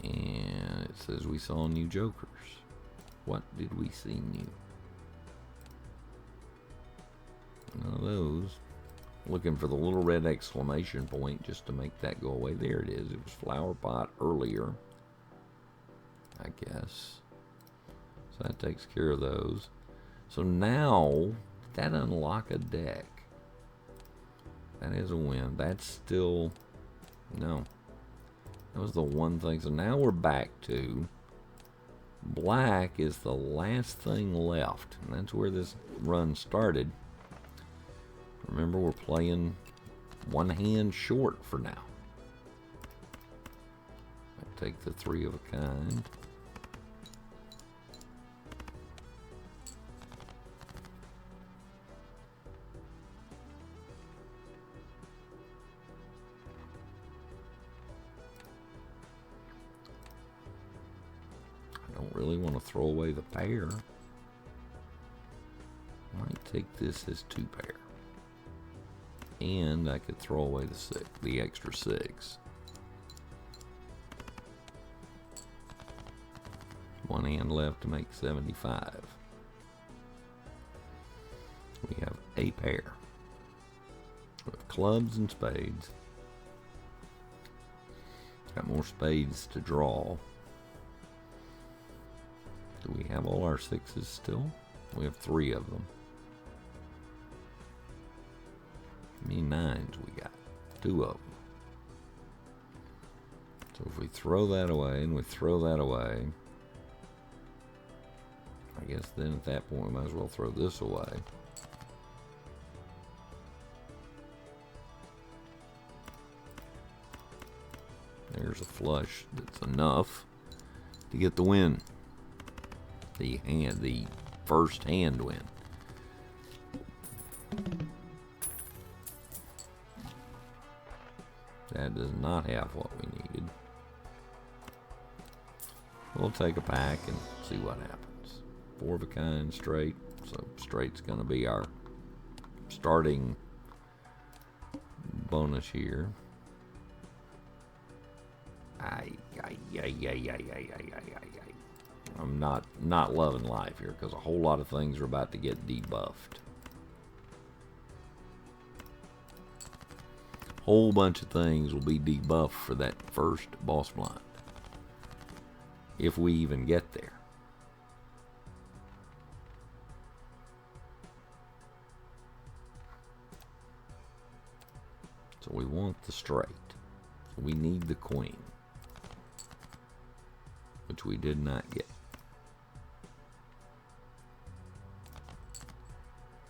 And it says we saw new jokers. What did we see new? None of those. Looking for the little red exclamation point just to make that go away. There it is. It was flower pot earlier, I guess. So that takes care of those. So now, that unlock a deck. That is a win. That's still... No. That was the one thing. So now we're back to... Black is the last thing left. And that's where this run started. Remember, we're playing one hand short for now. I take the 3 of a kind. I don't really want to throw away the pair. Might take this as 2 pair. And I could throw away the extra 6. One hand left to make 75. We have a pair with clubs and spades. Got more spades to draw. Do we have all our 6s still? We have 3 of them. How many 9s we got? 2 of them. So if we throw that away and we throw that away, I guess then at that point we might as well throw this away. There's a flush that's enough to get the win. The first hand win. That does not have what we needed. We'll take a pack and see what happens. 4 of a kind straight. So straight's going to be our starting bonus here. I'm not loving life here because a whole lot of things are about to get debuffed. Whole bunch of things will be debuffed for that first boss blind. If we even get there. So we want the straight. So we need the queen. Which we did not get.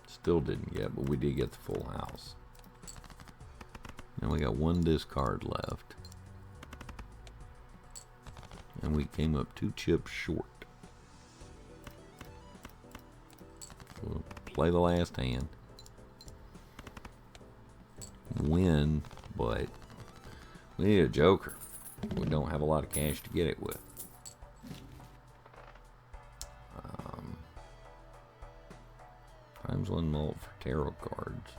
Still didn't get, but we did get the full house. Now we got 1 discard left. And we came up 2 chips short. We'll play the last hand. Win, but we need a joker. We don't have a lot of cash to get it with. Times one malt for tarot cards.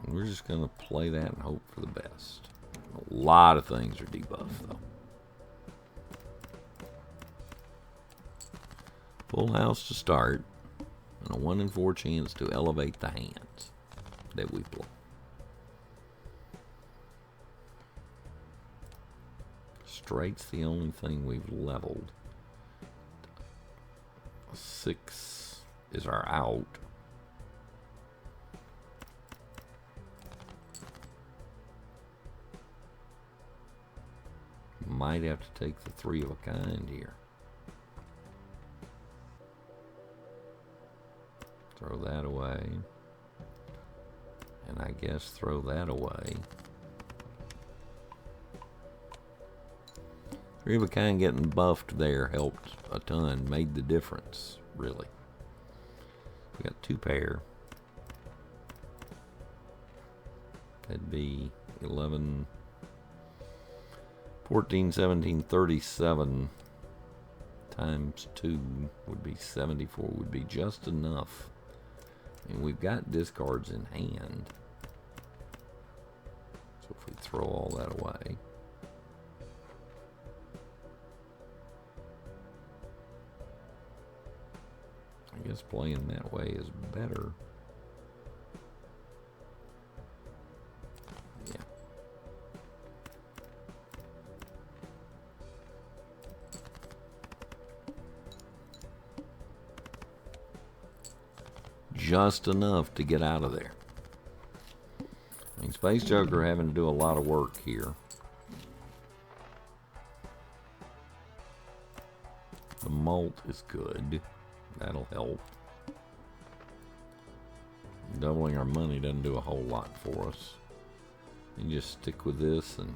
We're just going to play that and hope for the best. A lot of things are debuffed, though. Full house to start, and a 1 in 4 chance to elevate the hands that we play. Straight's the only thing we've leveled. 6 is our out. Might have to take the 3 of a kind here. Throw that away. And I guess throw that away. 3 of a kind getting buffed there helped a ton. Made the difference, really. We got 2 pair. That'd be 11... 14, 17, 37 times 2 would be 74, would be just enough. And we've got discards in hand. So if we throw all that away. I guess playing that way is better. Just enough to get out of there. I mean, Space Joker having to do a lot of work here. The malt is good. That'll help. Doubling our money doesn't do a whole lot for us. You just stick with this and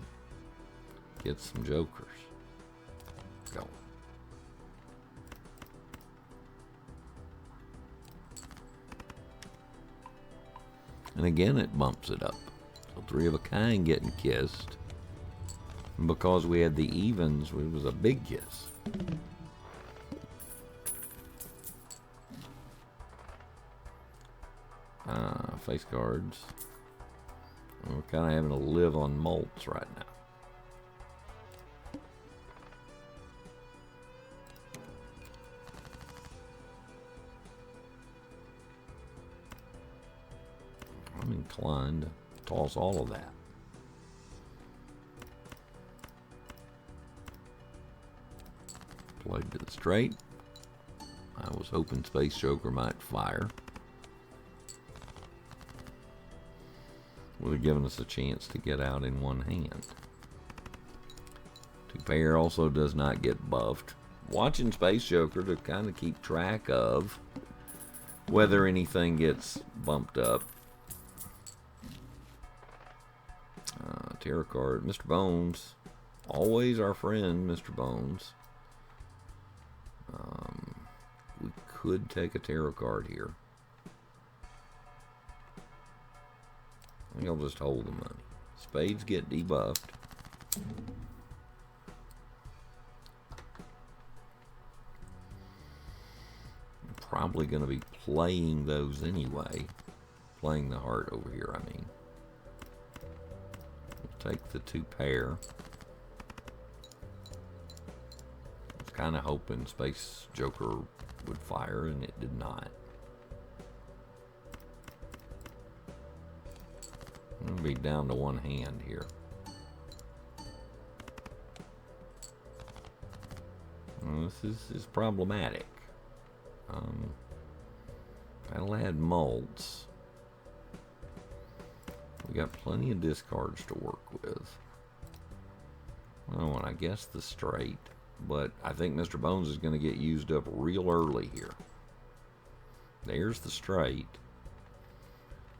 get some jokers. Go. And again, it bumps it up. So 3 of a kind getting kissed. And because we had the evens, it was a big kiss. Face cards. We're kind of having to live on malts right now. I'm inclined to toss all of that. Played to the straight. I was hoping Space Joker might fire. Would have given us a chance to get out in one hand. 2 pair also does not get buffed. Watching Space Joker to kind of keep track of whether anything gets bumped up. Tarot card, Mr. Bones. Always our friend, Mr. Bones. We could take a tarot card here. I think I'll just hold the money. Spades get debuffed. I'm probably going to be playing those anyway. Playing the heart over here, I mean. We'll take the 2 pair. I was kind of hoping Space Joker would fire, and it did not. I'm going to be down to 1 hand here. Well, this is problematic. That'll add malts. We got plenty of discards to work with. Oh, and I guess the straight. But I think Mr. Bones is going to get used up real early here. There's the straight.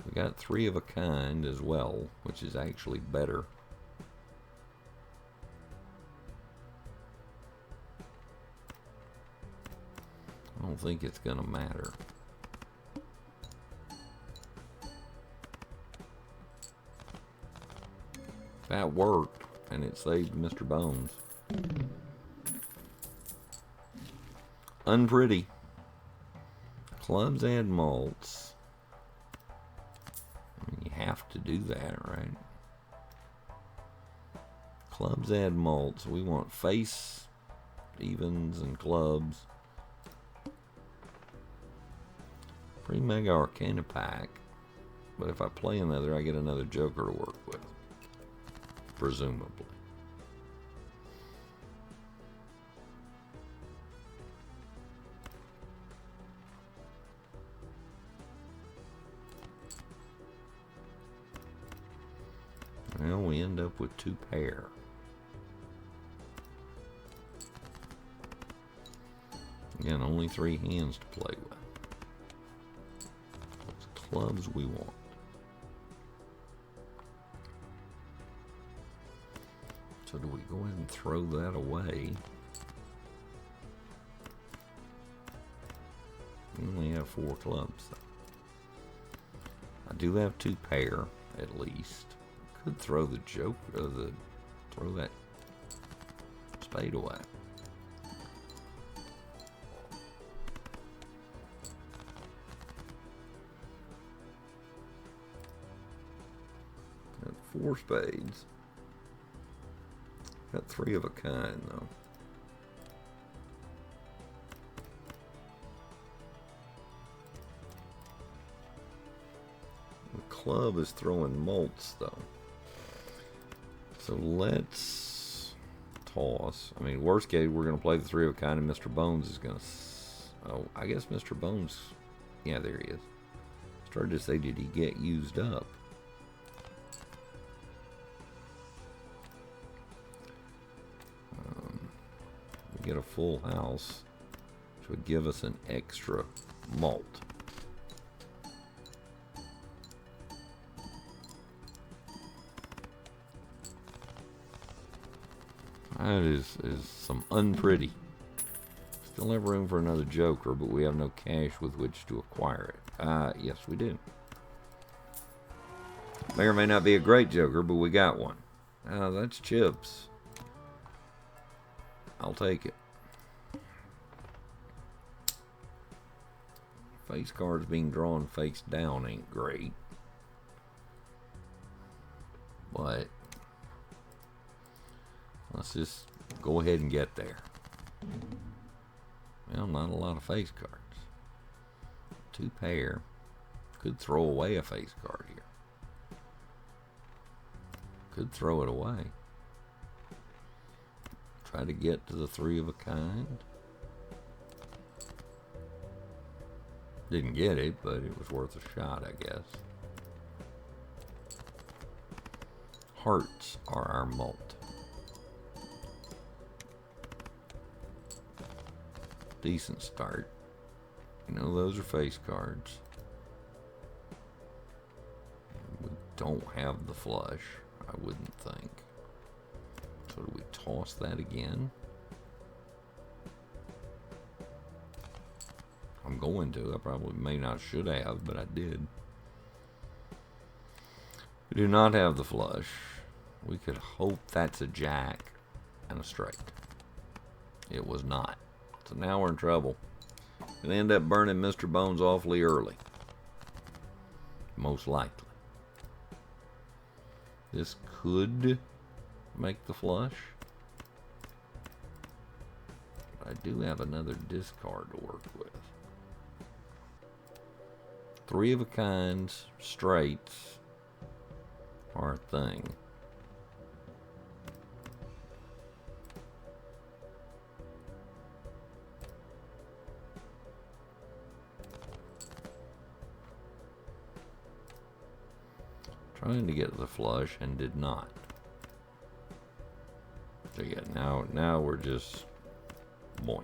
We got 3 of a kind as well, which is actually better. I don't think it's going to matter. That worked, and it saved Mr. Bones. Unpretty. Clubs add mults. I mean, you have to do that, right? Clubs add mults. We want face, evens, and clubs. Pretty mega arcana pack. But if I play another, I get another joker to work with. Presumably. Well, we end up with 2 pair. Again, only 3 hands to play with. Those clubs we want. So do we go ahead and throw that away? We only have 4 clubs, though. I do have 2 pair, at least. Could throw the joke, throw that spade away. Got 4 spades. Got 3 of a kind, though. The club is throwing mults, though. So let's toss. I mean, worst case, we're going to play the 3 of a kind, and Mr. Bones is going to... Oh, I guess Mr. Bones... Yeah, there he is. Started to say, did he get used up? We get a full house, which would give us an extra malt. That is some unpretty. Still have room for another joker, but we have no cash with which to acquire it. Yes, we do. May or may not be a great joker, but we got one. That's chips. I'll take it. Face cards being drawn face down ain't great. But let's just go ahead and get there. Well, not a lot of face cards. 2 pair. Could throw away a face card here. Could throw it away. Try to get to the 3 of a kind. Didn't get it, but it was worth a shot, I guess. Hearts are our mult. Decent start. You know, those are face cards. We don't have the flush, I wouldn't think. So do we toss that again? I'm going to. I probably may not should have, but I did. We do not have the flush. We could hope that's a jack and a straight. It was not. So now we're in trouble. Gonna end up burning Mr. Bones awfully early. Most likely. This could make the flush. But I do have another discard to work with. 3 of a kinds, straights are a thing. Trying to get the flush and did not. So yeah, now we're just boinked.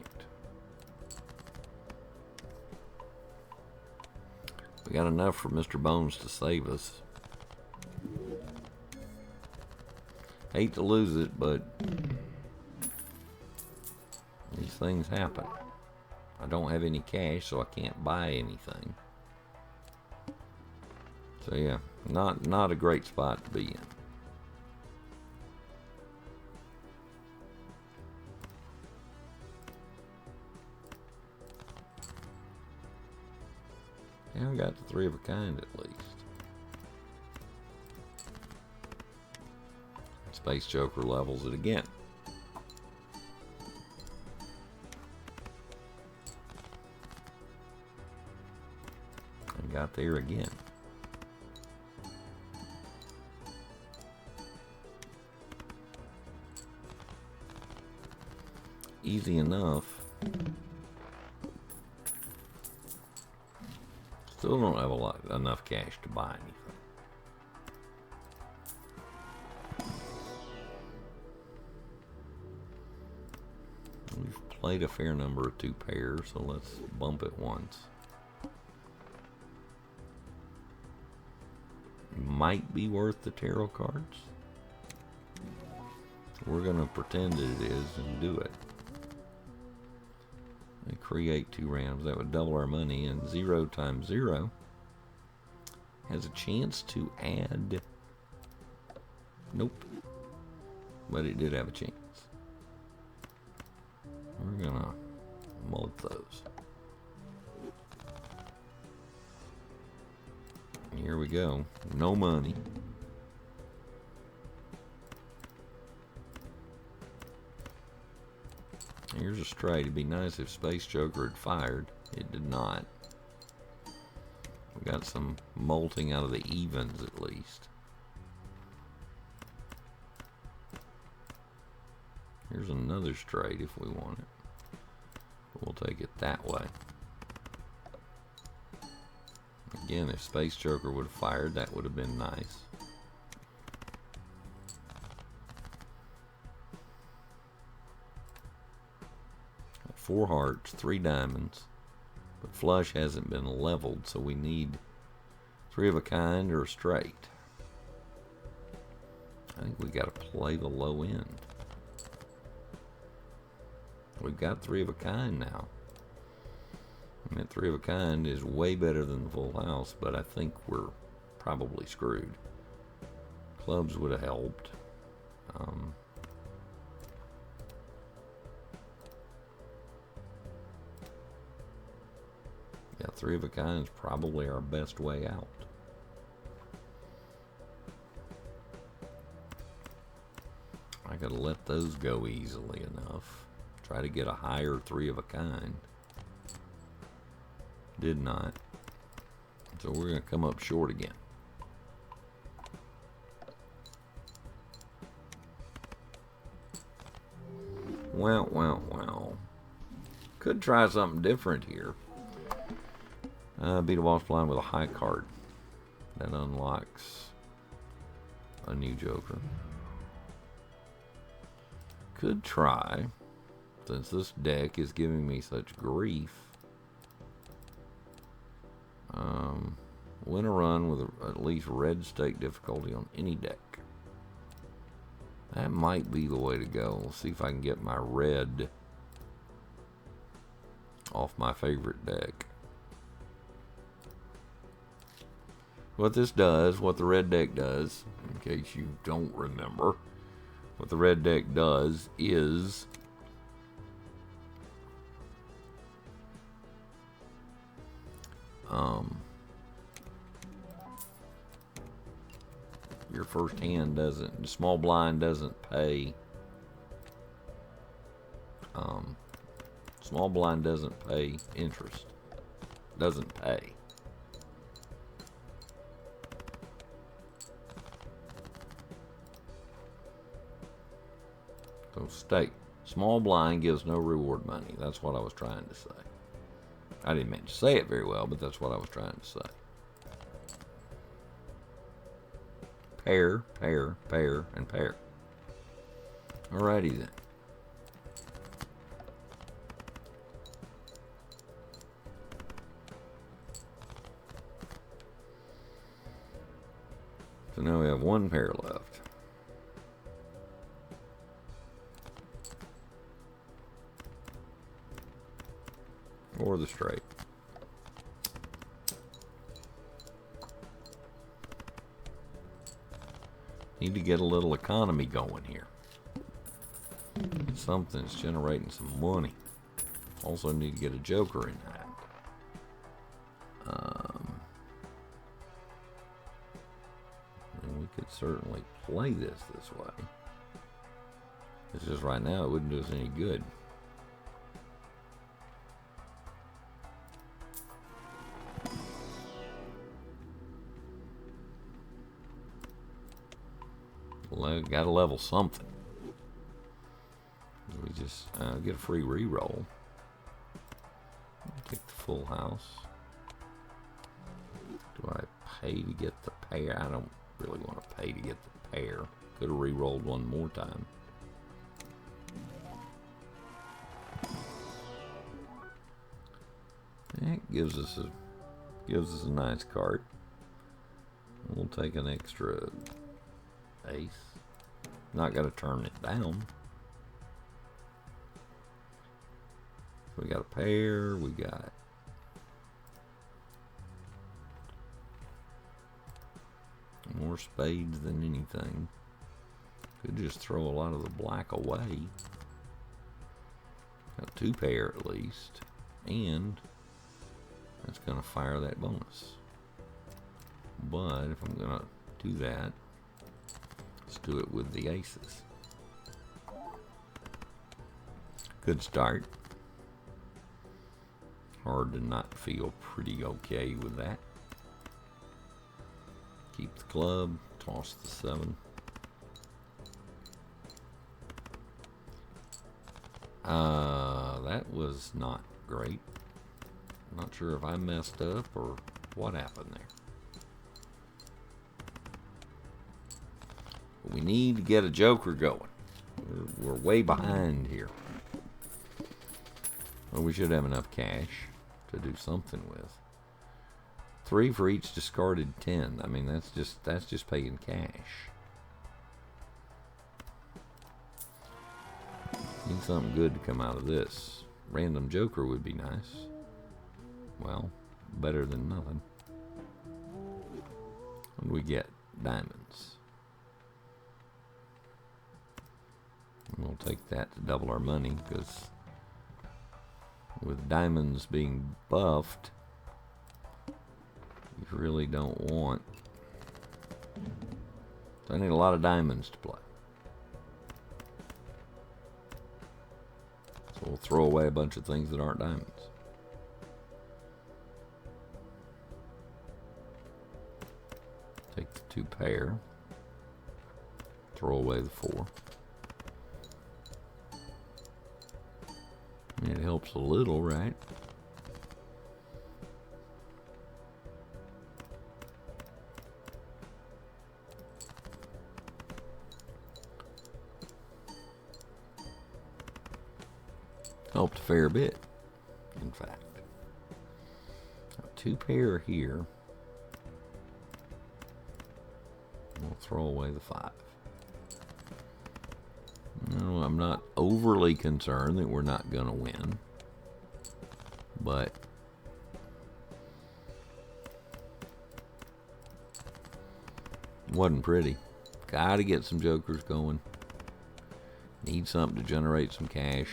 We got enough for Mr. Bones to save us. Hate to lose it, but these things happen. I don't have any cash, so I can't buy anything. So yeah, not a great spot to be in. Okay, I got the 3 of a kind at least. Space Joker levels it again. And got there again. Easy enough. Still don't have enough cash to buy anything. We've played a fair number of 2 pairs, so let's bump it once. Might be worth the tarot cards. We're going to pretend it is and do it. And create 2 randoms. That would double our money, and 0 times 0 has a chance to add. Nope. But it did have a chance. We're gonna molt those. Here we go. No money. Here's a straight. It'd be nice if Space Joker had fired. It did not. We got some molting out of the evens at least. Here's another straight if we want it. But we'll take it that way. Again, if Space Joker would have fired, that would have been nice. Got 4 hearts, 3 diamonds. But flush hasn't been leveled, so we need 3 of a kind or a straight. I think we got to play the low end. We've got 3 of a kind now. And that 3 of a kind is way better than the full house, but I think we're probably screwed. Clubs would have helped. Yeah, 3 of a kind is probably our best way out. I gotta let those go easily enough. Try to get a higher 3 of a kind. Did not. So we're going to come up short again. Well. Could try something different here. Beat a boss blind with a high card. That unlocks a new Joker. Could try, since this deck is giving me such grief, win a run with at least red stake difficulty on any deck. That might be the way to go. We'll see if I can get my red off my favorite deck. What this does, what the red deck does, in case you don't remember, what the red deck does is your first hand doesn't, small blind doesn't pay. Small blind doesn't pay interest. Doesn't pay. So stake. Small blind gives no reward money. That's what I was trying to say. I didn't mean to say it very well, but that's what I was trying to say. Pair, pair, pair, and pair. Alrighty then. So now we have 1 pair left. Or the straight. Need to get a little economy going here. Something's generating some money. Also need to get a Joker in that. could certainly play this way. It's just right now it wouldn't do us any good. Gotta level something. We just get a free reroll. Take the full house. Do I pay to get the pair? I don't really want to pay to get the pair. Could have re-rolled one more time. That gives us a nice card. We'll take an extra ace. Not gonna turn it down. We got a pair. We got more spades than anything. Could just throw a lot of the black away. Got two pair at least. And that's going to fire that bonus. But if I'm going to do that, let's do it with the aces. Good start. Hard to not feel pretty okay with that. Keep the club, toss the 7. That was not great. I'm not sure if I messed up or what happened there. But we need to get a joker going. We're way behind here. Well, we should have enough cash to do something with. 3 for each discarded 10. I mean, that's just paying cash. Need something good to come out of this. Random joker would be nice. Well, better than nothing. What do we get? Diamonds. We'll take that to double our money, because with diamonds being buffed, you really don't want. So I need a lot of diamonds to play. So we'll throw away a bunch of things that aren't diamonds. Take the 2 pair. Throw away the 4. It helps a little, right? Helped a fair bit, in fact. 2 pair here. We'll throw away the 5. No, I'm not overly concerned that we're not going to win. But wasn't pretty. Gotta get some jokers going. Need something to generate some cash.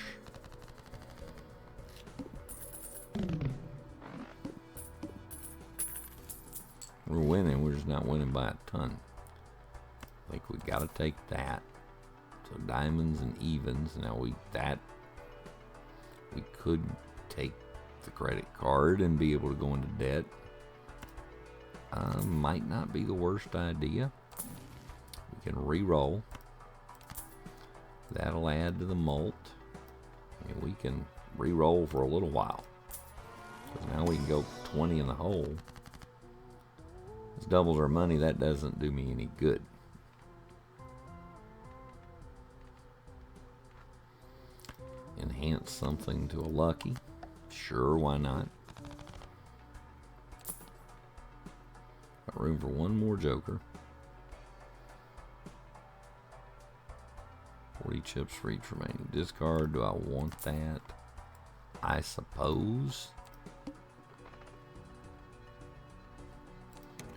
We're winning, we're just not winning by a ton. I think we gotta take that. So diamonds and evens. Now we could take the credit card and be able to go into debt. Might not be the worst idea. We can re-roll. That'll add to the mult. And we can re-roll for a little while. So now we can go 20 in the hole. It's doubled our money. That doesn't do me any good. Enhance something to a lucky. Sure, why not? Got room for one more joker. 40 chips for each remaining discard. Do I want that? I suppose.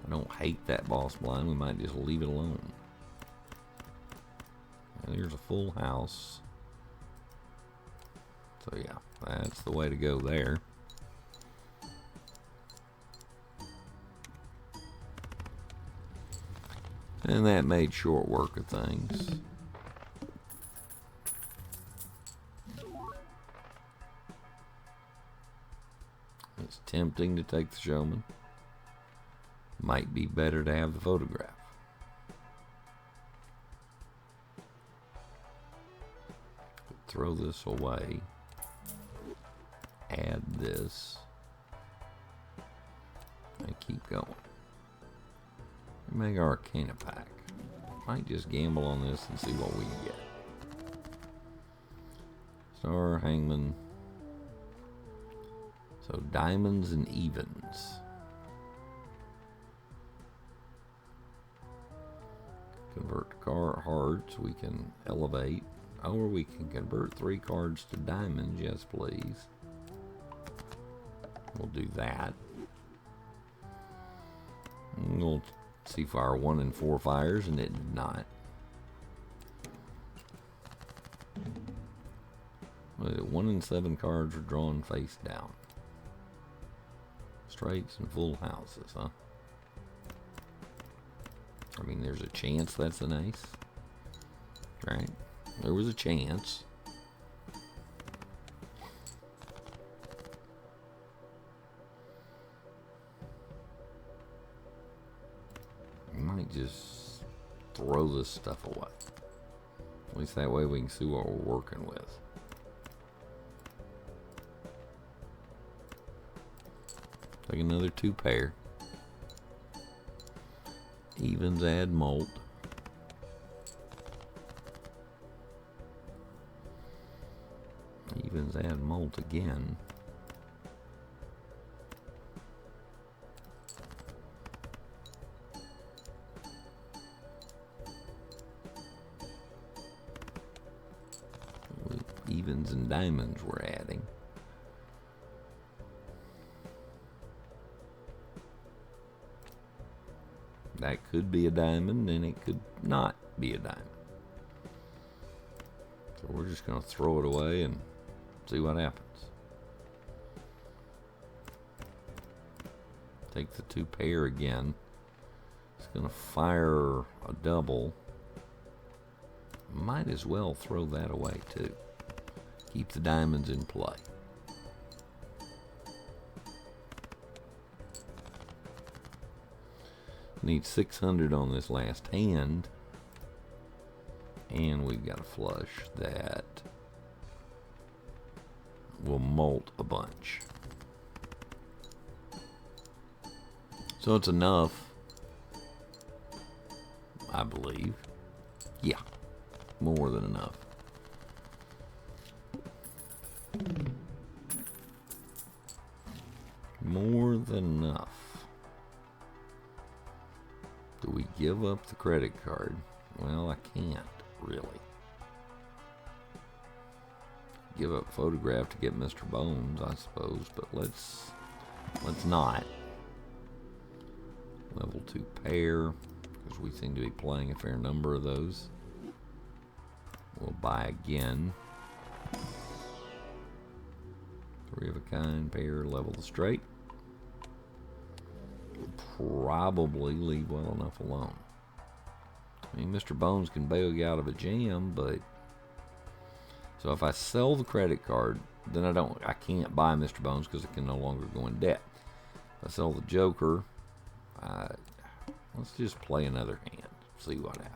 I don't hate that boss blind. We might just leave it alone. And here's a full house. So yeah, that's the way to go there. And that made short work of things. It's tempting to take the showman. Might be better to have the photograph. Throw this away. Add this. And keep going. Make our Arcana pack. Might just gamble on this and see what we can get. Star, Hangman. So diamonds and evens. Convert hearts. We can elevate. Or we can convert 3 cards to diamonds. Yes, please. We'll do that. We'll see fire 1 and 4 fires, and it did not. 1 and 7 cards are drawn face down. Straights and full houses, huh? I mean, there's a chance that's an ace. Right? There was a chance. Might just throw this stuff away. At least that way we can see what we're working with. Take another 2 pair. Evens add molt. Evens add molt again. Evens and diamonds we're adding. That could be a diamond, and it could not be a diamond. So we're just going to throw it away and see what happens. Take the 2 pair again. It's going to fire a double. Might as well throw that away too. Keep the diamonds in play. Need 600 on this last hand. And we've got a flush that will molt a bunch. So it's enough, I believe. Yeah, more than enough. More than enough. Do we give up the credit card? Well, I can't, really. Give up photograph to get Mr. Bones, I suppose, but let's not. Level 2 pair, because we seem to be playing a fair number of those. We'll buy again. 3 of a kind pair, level the straight. Probably leave well enough alone. I mean, Mr. Bones can bail you out of a jam, but so if I sell the credit card, then I can't buy Mr. Bones because I can no longer go in debt. If I sell the Joker, let's just play another hand, see what happens.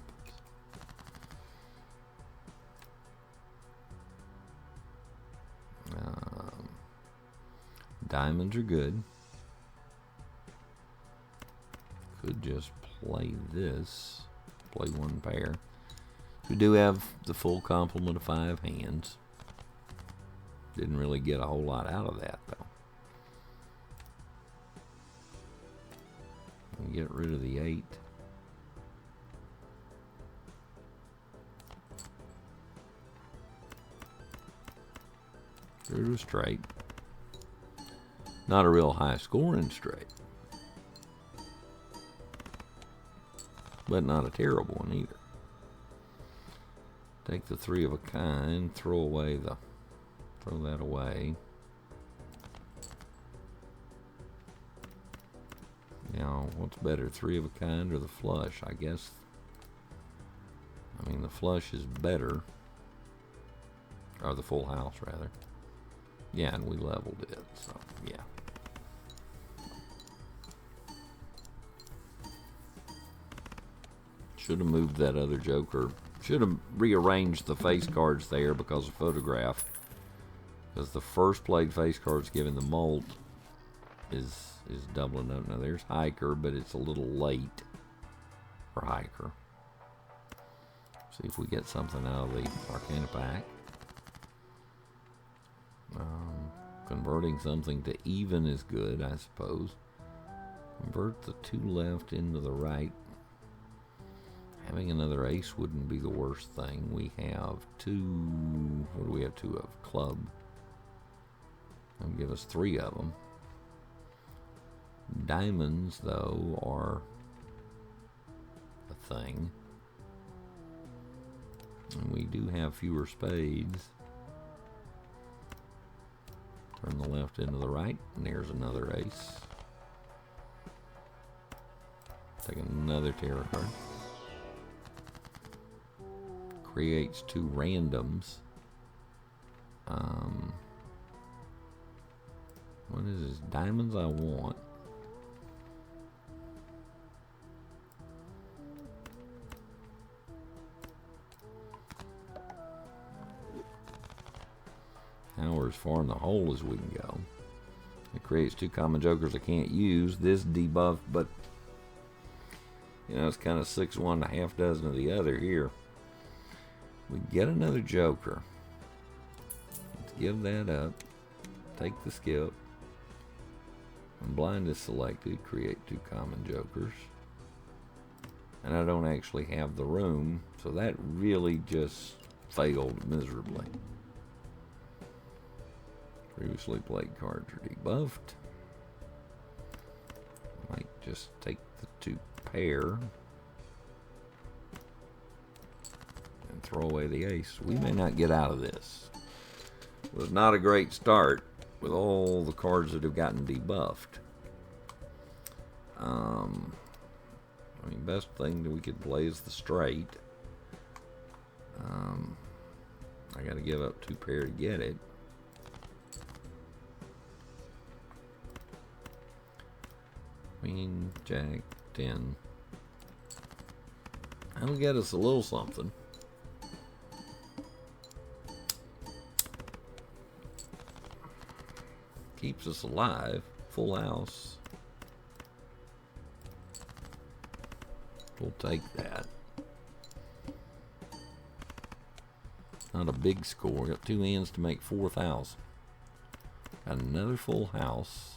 Diamonds are good. Could just play this. Play 1 pair. We do have the full complement of 5 hands. Didn't really get a whole lot out of that, though. We get rid of the 8. Get rid of a straight. Not a real high scoring straight. But not a terrible one either. Take the 3 of a kind, throw that away. Now, what's better, 3 of a kind or the flush? I guess I mean, the flush is better. Or the full house, rather. Yeah, and we leveled it, so yeah. Should have moved that other joker. Should have rearranged the face cards there because of photograph. Because the first played face cards given the molt is doubling up. Now there's hiker, but it's a little late for hiker. See if we get something out of the Arcana pack. Converting something to even is good, I suppose. Convert the 2 left into the right. Having another ace wouldn't be the worst thing. We have 2. What do we have 2 of? Club. That'll give us 3 of them. Diamonds, though, are a thing. And we do have fewer spades. Turn the left into the right, and there's another ace. Take another tarot card. Creates 2 randoms. What is this? Diamonds I want. Now we're as far in the hole as we can go. It creates 2 common jokers I can't use. This debuff, but you know, it's kind of 6-1 and a half dozen of the other here. We get another joker. Let's give that up. Take the skip. When blind is selected, create 2 common jokers. And I don't actually have the room, so that really just failed miserably. Previously played cards are debuffed. Might just take the 2 pair and throw away the ace. We may not get out of this. It was not a great start with all the cards that have gotten debuffed. I mean, best thing that we could play is the straight. I got to give up 2 pair to get it. Queen, Jack, 10. That'll get us a little something. Keeps us alive. Full house. We'll take that. Not a big score. Got 2 ends to make 4,000. Got another full house.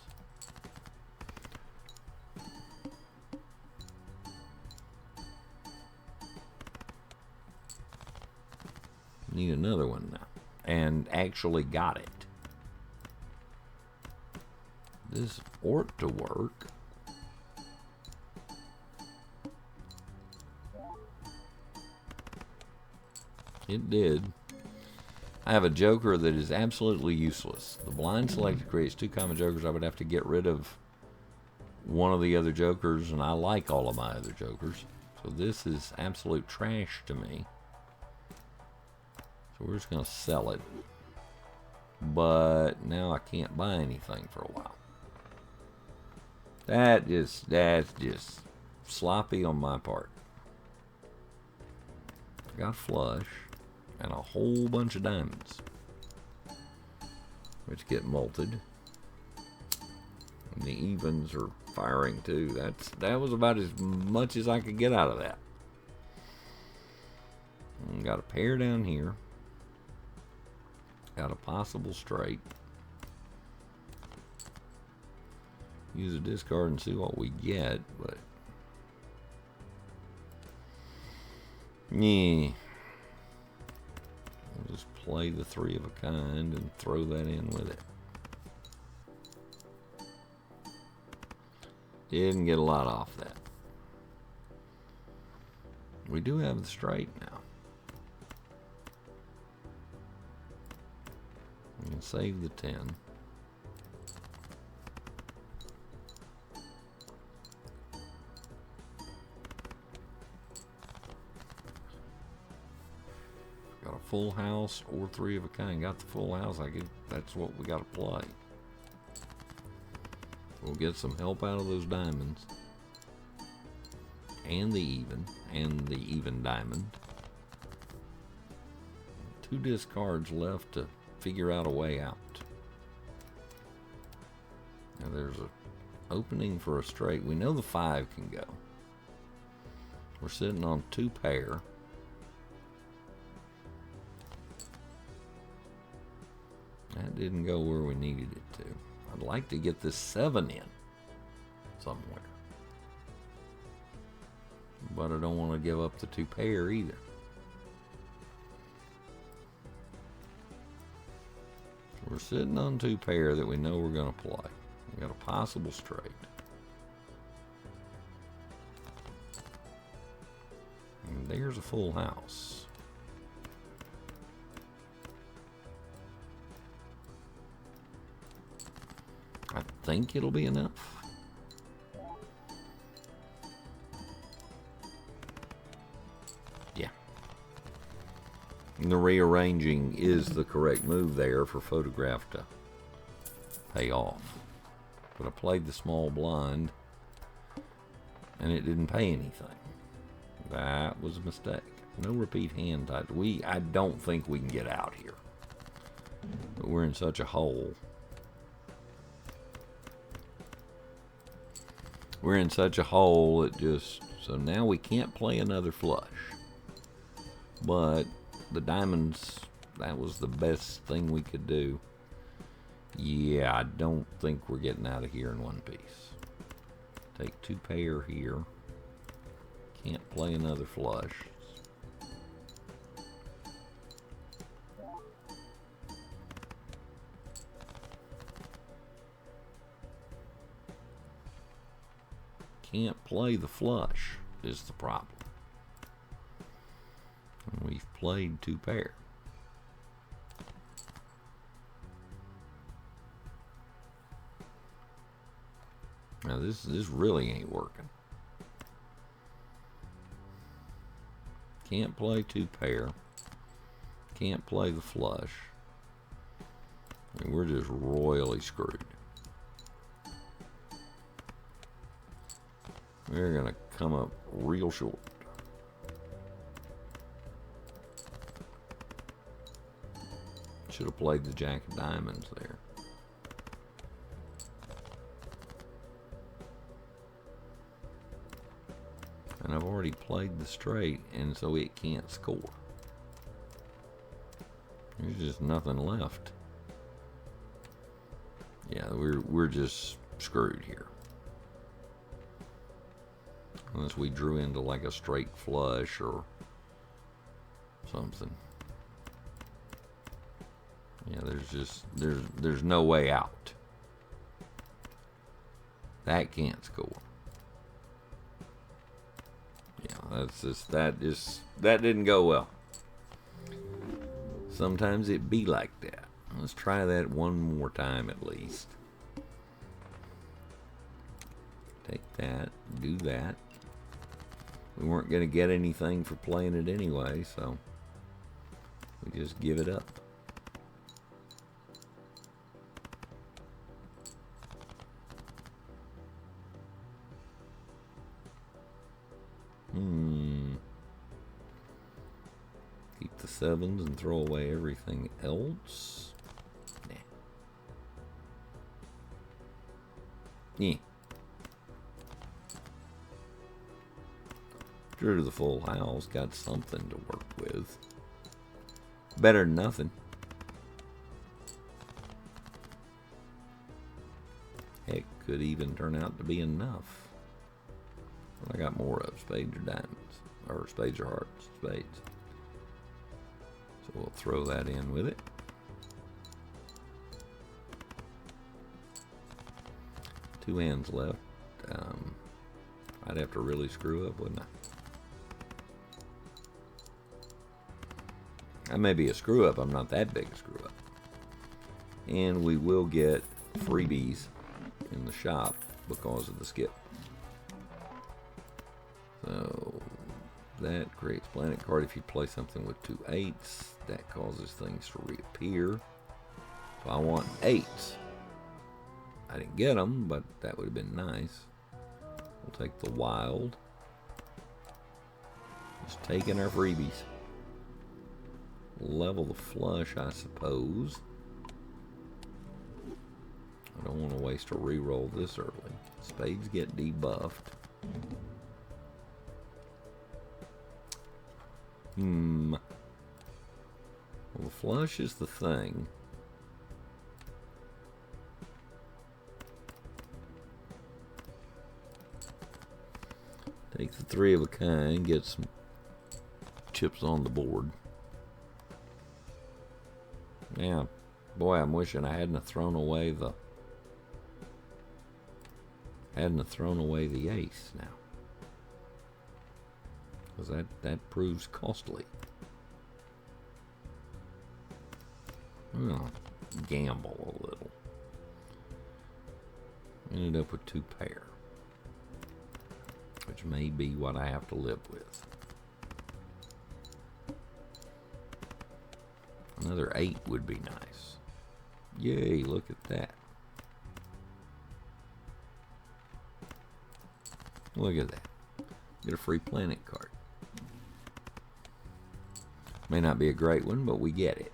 Need another one now. And actually got it. This ought to work. It did. I have a joker that is absolutely useless. The blind selected creates 2 common jokers. I would have to get rid of one of the other jokers, and I like all of my other jokers. So this is absolute trash to me. So we're just going to sell it. But now I can't buy anything for a while. That's just sloppy on my part. I got flush and a whole bunch of diamonds, which get molted. And the evens are firing too. That was about as much as I could get out of that. And got a pair down here. Got a possible straight. Use a discard and see what we get, but yeah. We'll just play the 3 of a kind and throw that in with it. Didn't get a lot off that. We do have the straight now. We can save the 10. full house or three of a kind. Got the full house. That's what we got to play. We'll get some help out of those diamonds. And the even diamond. 2 discards left to figure out a way out. Now there's an opening for a straight. We know the 5 can go. We're sitting on 2 pair. That didn't go where we needed it to. I'd like to get this 7 in somewhere. But I don't want to give up the 2 pair either. So we're sitting on 2 pair that we know we're going to play. We got a possible straight. And there's a full house. I think it'll be enough. Yeah. And the rearranging is the correct move there for photograph to pay off. But I played the small blind and it didn't pay anything. That was a mistake. No repeat hand types. I don't think we can get out here. But we're in such a hole. We're in such a hole that so now we can't play another flush. But the diamonds, that was the best thing we could do. Yeah, I don't think we're getting out of here in one piece. Take 2 pair here. Can't play another flush. Can't play the flush is the problem. And we've played 2 pair. Now this really ain't working. Can't play 2 pair. Can't play the flush. I mean, we're just royally screwed. We're gonna come up real short. Should have played the jack of diamonds there. And I've already played the straight, and so it can't score. There's just nothing left. Yeah, we're just screwed here. Unless we drew into like a straight flush or something. Yeah, there's no way out. That can't score. Yeah, that didn't go well. Sometimes it be like that. Let's try that one more time at least. Take that, do that. We weren't going to get anything for playing it anyway, so we just give it up. Keep the 7s and throw away everything else. Nah. Yeah. Drew to the full house. Got something to work with. Better than nothing. Heck, could even turn out to be enough. What I got more of, spades or diamonds. Or spades or hearts. Spades. So we'll throw that in with it. Two hands left. I'd have to really screw up, wouldn't I? I may be a screw up. I'm not that big a screw up. And we will get freebies in the shop because of the skip. So that. Creates planet card if you play something with 2 8s. That causes things to reappear. So I want 8s. I didn't get them, but that would have been nice. We'll take the wild. Just taking our freebies. Level the flush, I suppose. I don't want to waste a reroll this early. Spades get debuffed. Well, the flush is the thing. Take the 3 of a kind, get some chips on the board. Yeah, boy, I'm wishing I hadn't thrown away the ace now, because that proves costly. Oh, gamble a little. Ended up with 2 pair, which may be what I have to live with. Another 8 would be nice. Yay, look at that. Look at that. Get a free planet card. May not be a great one, but we get it.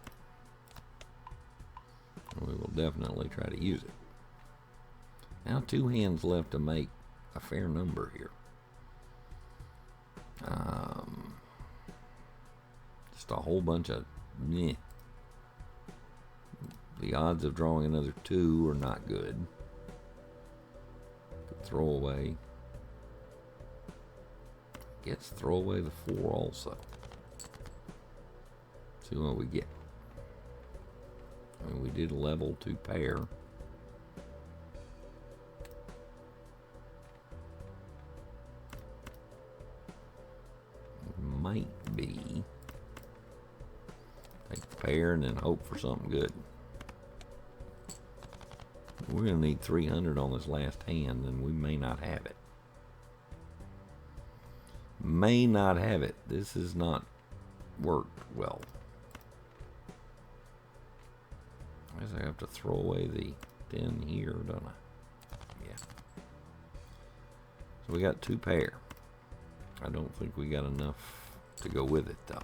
We will definitely try to use it. Now 2 hands left to make a fair number here. Just a whole bunch of meh. The odds of drawing another 2 are not good. Could throw away. Gets throw away the 4 also. See what we get. I mean, we did level 2 pair. Might be take the pair and then hope for something good. We're going to need 300 on this last hand, and we may not have it. May not have it. This has not worked well. I guess I have to throw away the 10 here, don't I? Yeah. So we got 2 pair. I don't think we got enough to go with it, though.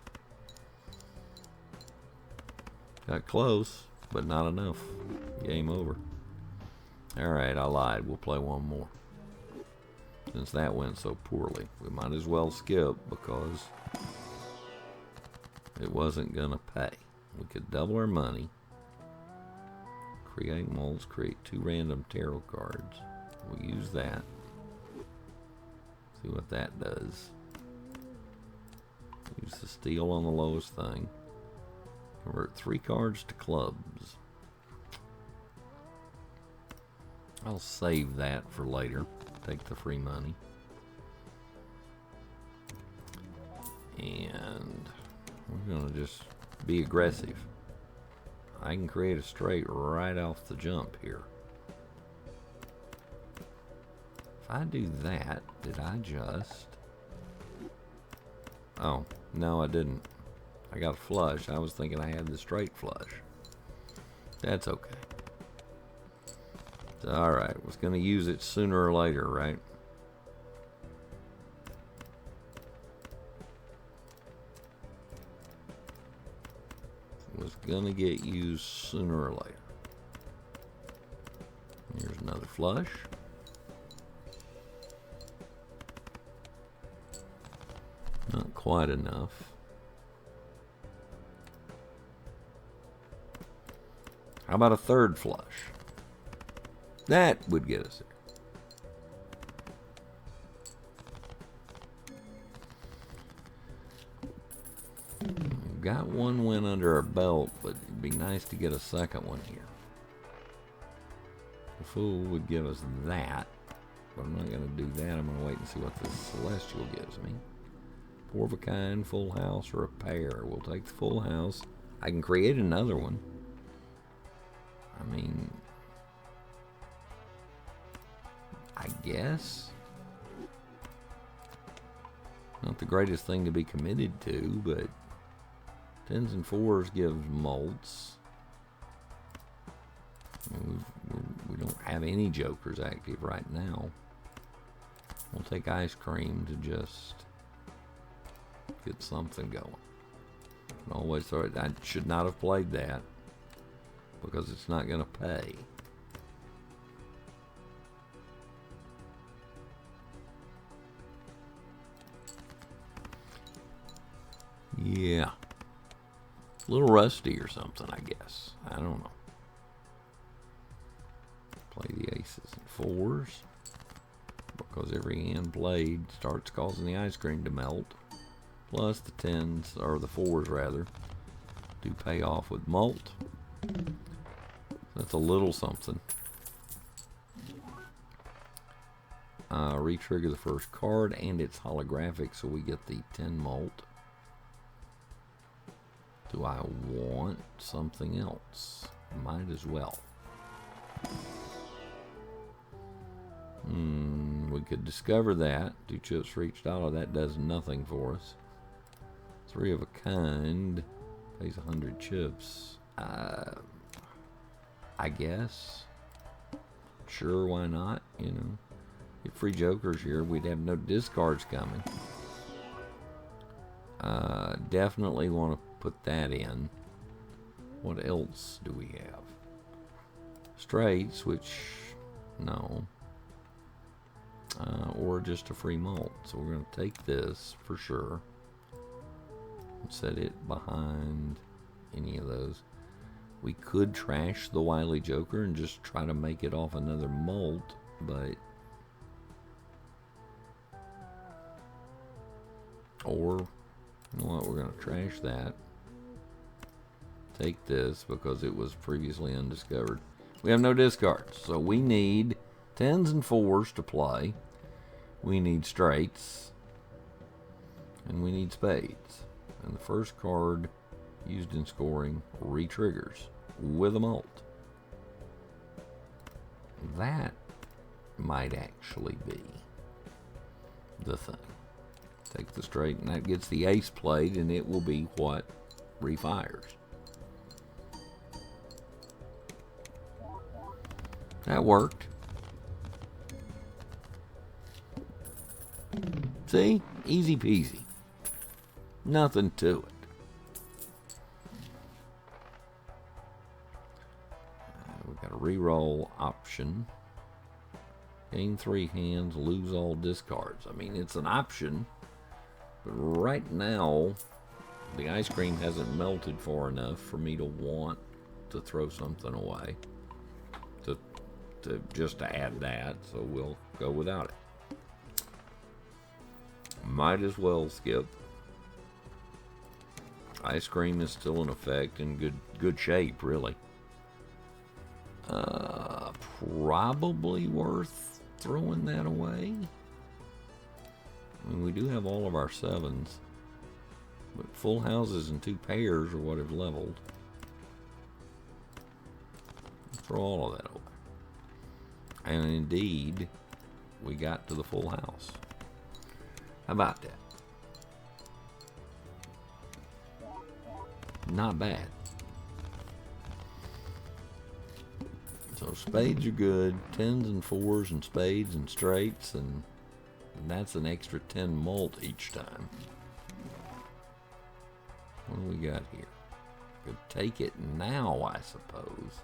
Got close, but not enough. Game over. Alright, I lied. We'll play one more. Since that went so poorly, we might as well skip because it wasn't gonna pay. We could double our money, create molds, create 2 random tarot cards. We'll use that. See what that does. Use the steel on the lowest thing. Convert 3 cards to clubs. I'll save that for later. Take the free money. And we're going to just be aggressive. I can create a straight right off the jump here. If I do that, did I just... Oh, no I didn't. I got a flush. I was thinking I had the straight flush. That's okay. Alright, was going to use it sooner or later, right? Was going to get used sooner or later. Here's another flush. Not quite enough. How about a third flush? That would get us there. We've got 1 win under our belt, but it'd be nice to get a second one here. The Fool would give us that, but I'm not going to do that. I'm going to wait and see what the Celestial gives me. 4 of a kind, full house, or a pair. We'll take the full house. I can create another one. I mean... I guess. I'll Not the greatest thing to be committed to, but 10s and 4s give mults. We don't have any jokers active right now. We'll take ice cream to just get something going. And always throw it. I should not have played that because it's not going to pay. Yeah. A little rusty or something, I guess. I don't know. Play the aces and 4s. Because every hand played starts causing the ice cream to melt. Plus the 10s, or the 4s rather, do pay off with malt. That's a little something. Retrigger the first card, and it's holographic, so we get the 10 malt. Do I want something else? Might as well. We could discover that. 2 chips for each dollar. That does nothing for us. 3 of a kind. Pays 100 chips. I guess. Sure, why not? You know. Get free jokers here. We'd have no discards coming. Definitely want to put that in. What else do we have? Straights, which... no. Or just a free malt. So we're going to take this for sure. And set it behind any of those. We could trash the Wily Joker and just try to make it off another malt, but... or, you know what, we're going to trash that. Take this because it was previously undiscovered. We have no discards, so we need 10s and 4s to play. We need straights. And we need spades. And the first card used in scoring re-triggers with a mult. That might actually be the thing. Take the straight, and that gets the ace played, and it will be what refires. That worked. See? Easy peasy. Nothing to it. We've got a reroll option. Gain 3 hands, lose all discards. I mean, it's an option. But right now, the ice cream hasn't melted far enough for me to want to throw something away. Just to add that, so we'll go without it. Might as well skip. Ice cream is still in effect, in good shape, really. Probably worth throwing that away. I mean, we do have all of our 7s, but full houses and 2 pairs are what have leveled. Throw all of that away. And indeed, we got to the full house. How about that? Not bad. So spades are good. 10s and 4s and spades and straights, and that's an extra 10 mult each time. What do we got here? Could take it now, I suppose.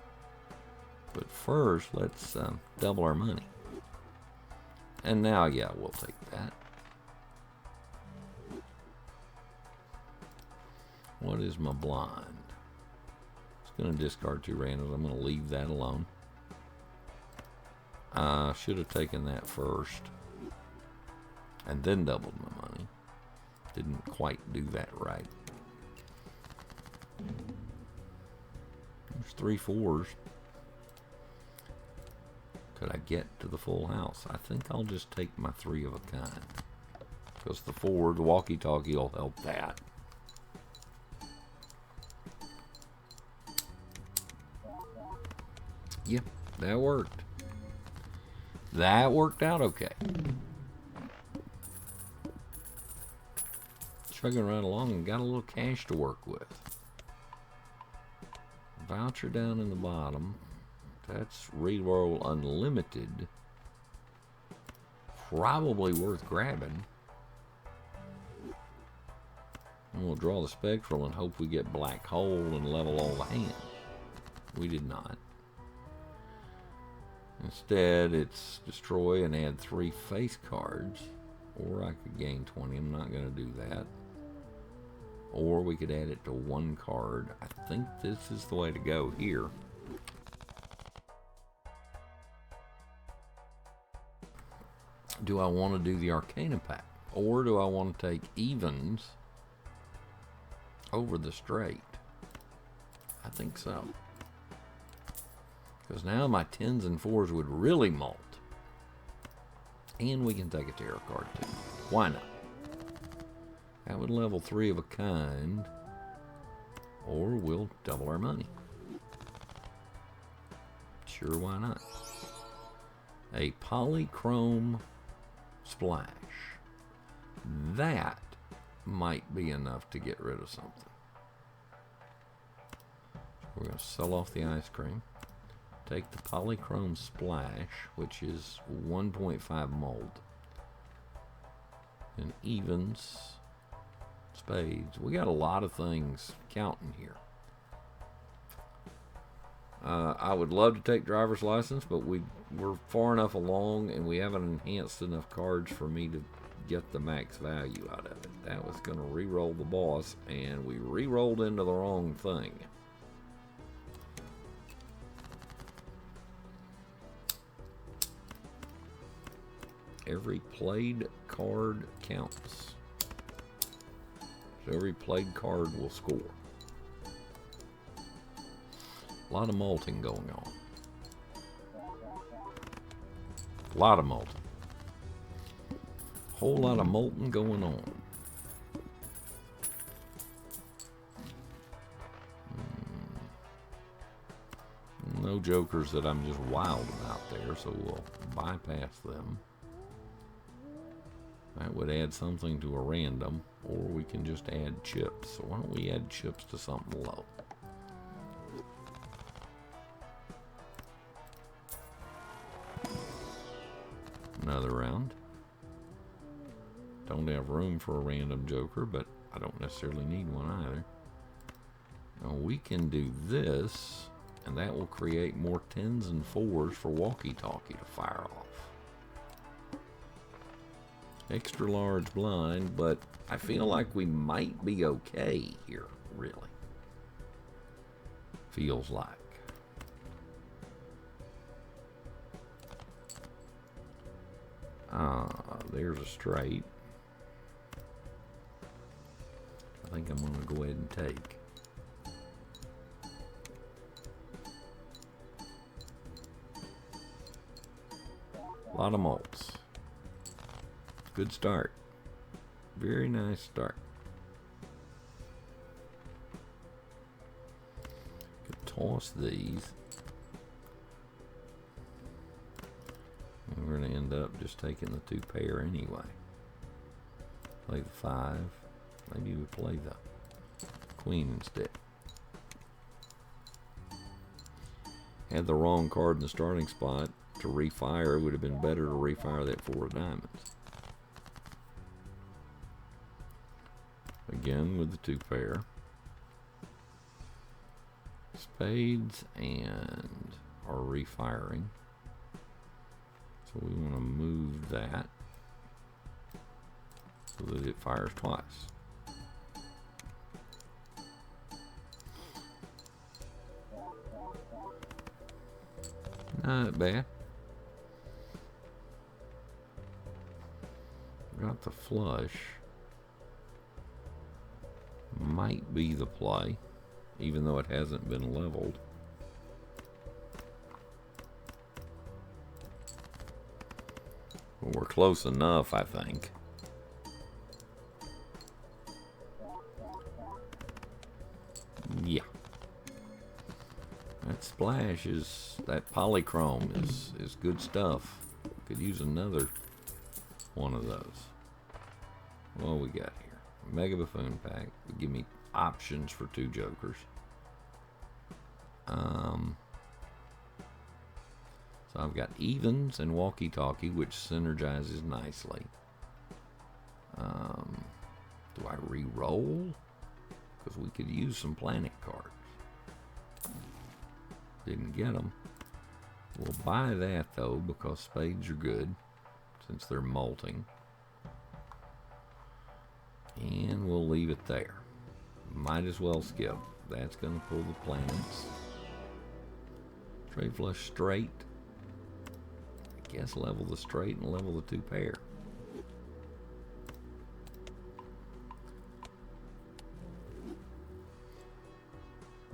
But first, let's double our money. And now, yeah, we'll take that. What is my blind? It's going to discard 2 randoms. I'm going to leave that alone. Should have taken that first. And then doubled my money. Didn't quite do that right. There's 3 4s. Could I get to the full house? I think I'll just take my 3 of a kind. Because the 4, the walkie-talkie will help that. Yep, that worked. That worked out okay. Chugging right along and got a little cash to work with. Voucher down in the bottom. That's reroll unlimited. Probably worth grabbing. And we'll draw the spectral and hope we get black hole and level all the hands. We did not. Instead, it's destroy and add 3 face cards. Or I could gain 20. I'm not going to do that. Or we could add it to 1 card. I think this is the way to go here. Do I want to do the Arcana pack? Or do I want to take evens over the straight? I think so. Because now my 10s and 4s would really molt. And we can take a tarot card too. Why not? That would level 3 of a kind. Or we'll double our money. Sure, why not? A polychrome splash. That might be enough to get rid of something. We're going to sell off the ice cream. Take the polychrome splash, which is 1.5 mold. And evens, spades. We got a lot of things counting here. I would love to take driver's license, but we're far enough along and we haven't enhanced enough cards for me to get the max value out of it. That was going to re-roll the boss, and we re-rolled into the wrong thing. Every played card counts. So every played card will score. A lot of molting going on. A lot of molting. Whole lot of molting going on. No jokers that I'm just wild about there, so we'll bypass them. That would add something to a random, or we can just add chips. So why don't we add chips to something low? Another round. Don't have room for a random joker, but I don't necessarily need one either. Now we can do this, and that will create more 10s and 4s for walkie-talkie to fire off. Extra large blind, but I feel like we might be okay here, really. Feels like. There's a straight. I think I'm going to go ahead and take. A lot of malts. Good start. Very nice start. Could toss these. And we're going to end up just taking the 2 pair anyway. Play the 5. Maybe we play the queen instead. Had the wrong card in the starting spot to refire. It would have been better to refire that 4 of diamonds. Again with the 2 pair. Spades and are refiring. So we want to move that so that it fires twice. Not bad. Got the flush. Might be the play, even though it hasn't been leveled. But we're close enough, I think. Yeah. That splash is, that polychrome is good stuff. Could use another one of those. What we got here? Mega Buffoon pack would give me options for 2 jokers. So I've got evens and walkie-talkie, which synergizes nicely. Do I re-roll? Because we could use some planet cards. Didn't get them. We'll buy that, though, because spades are good, since they're molting. And we'll leave it there. Might as well skip. That's going to pull the planets. Trade flush straight. I guess level the straight and level the 2 pair.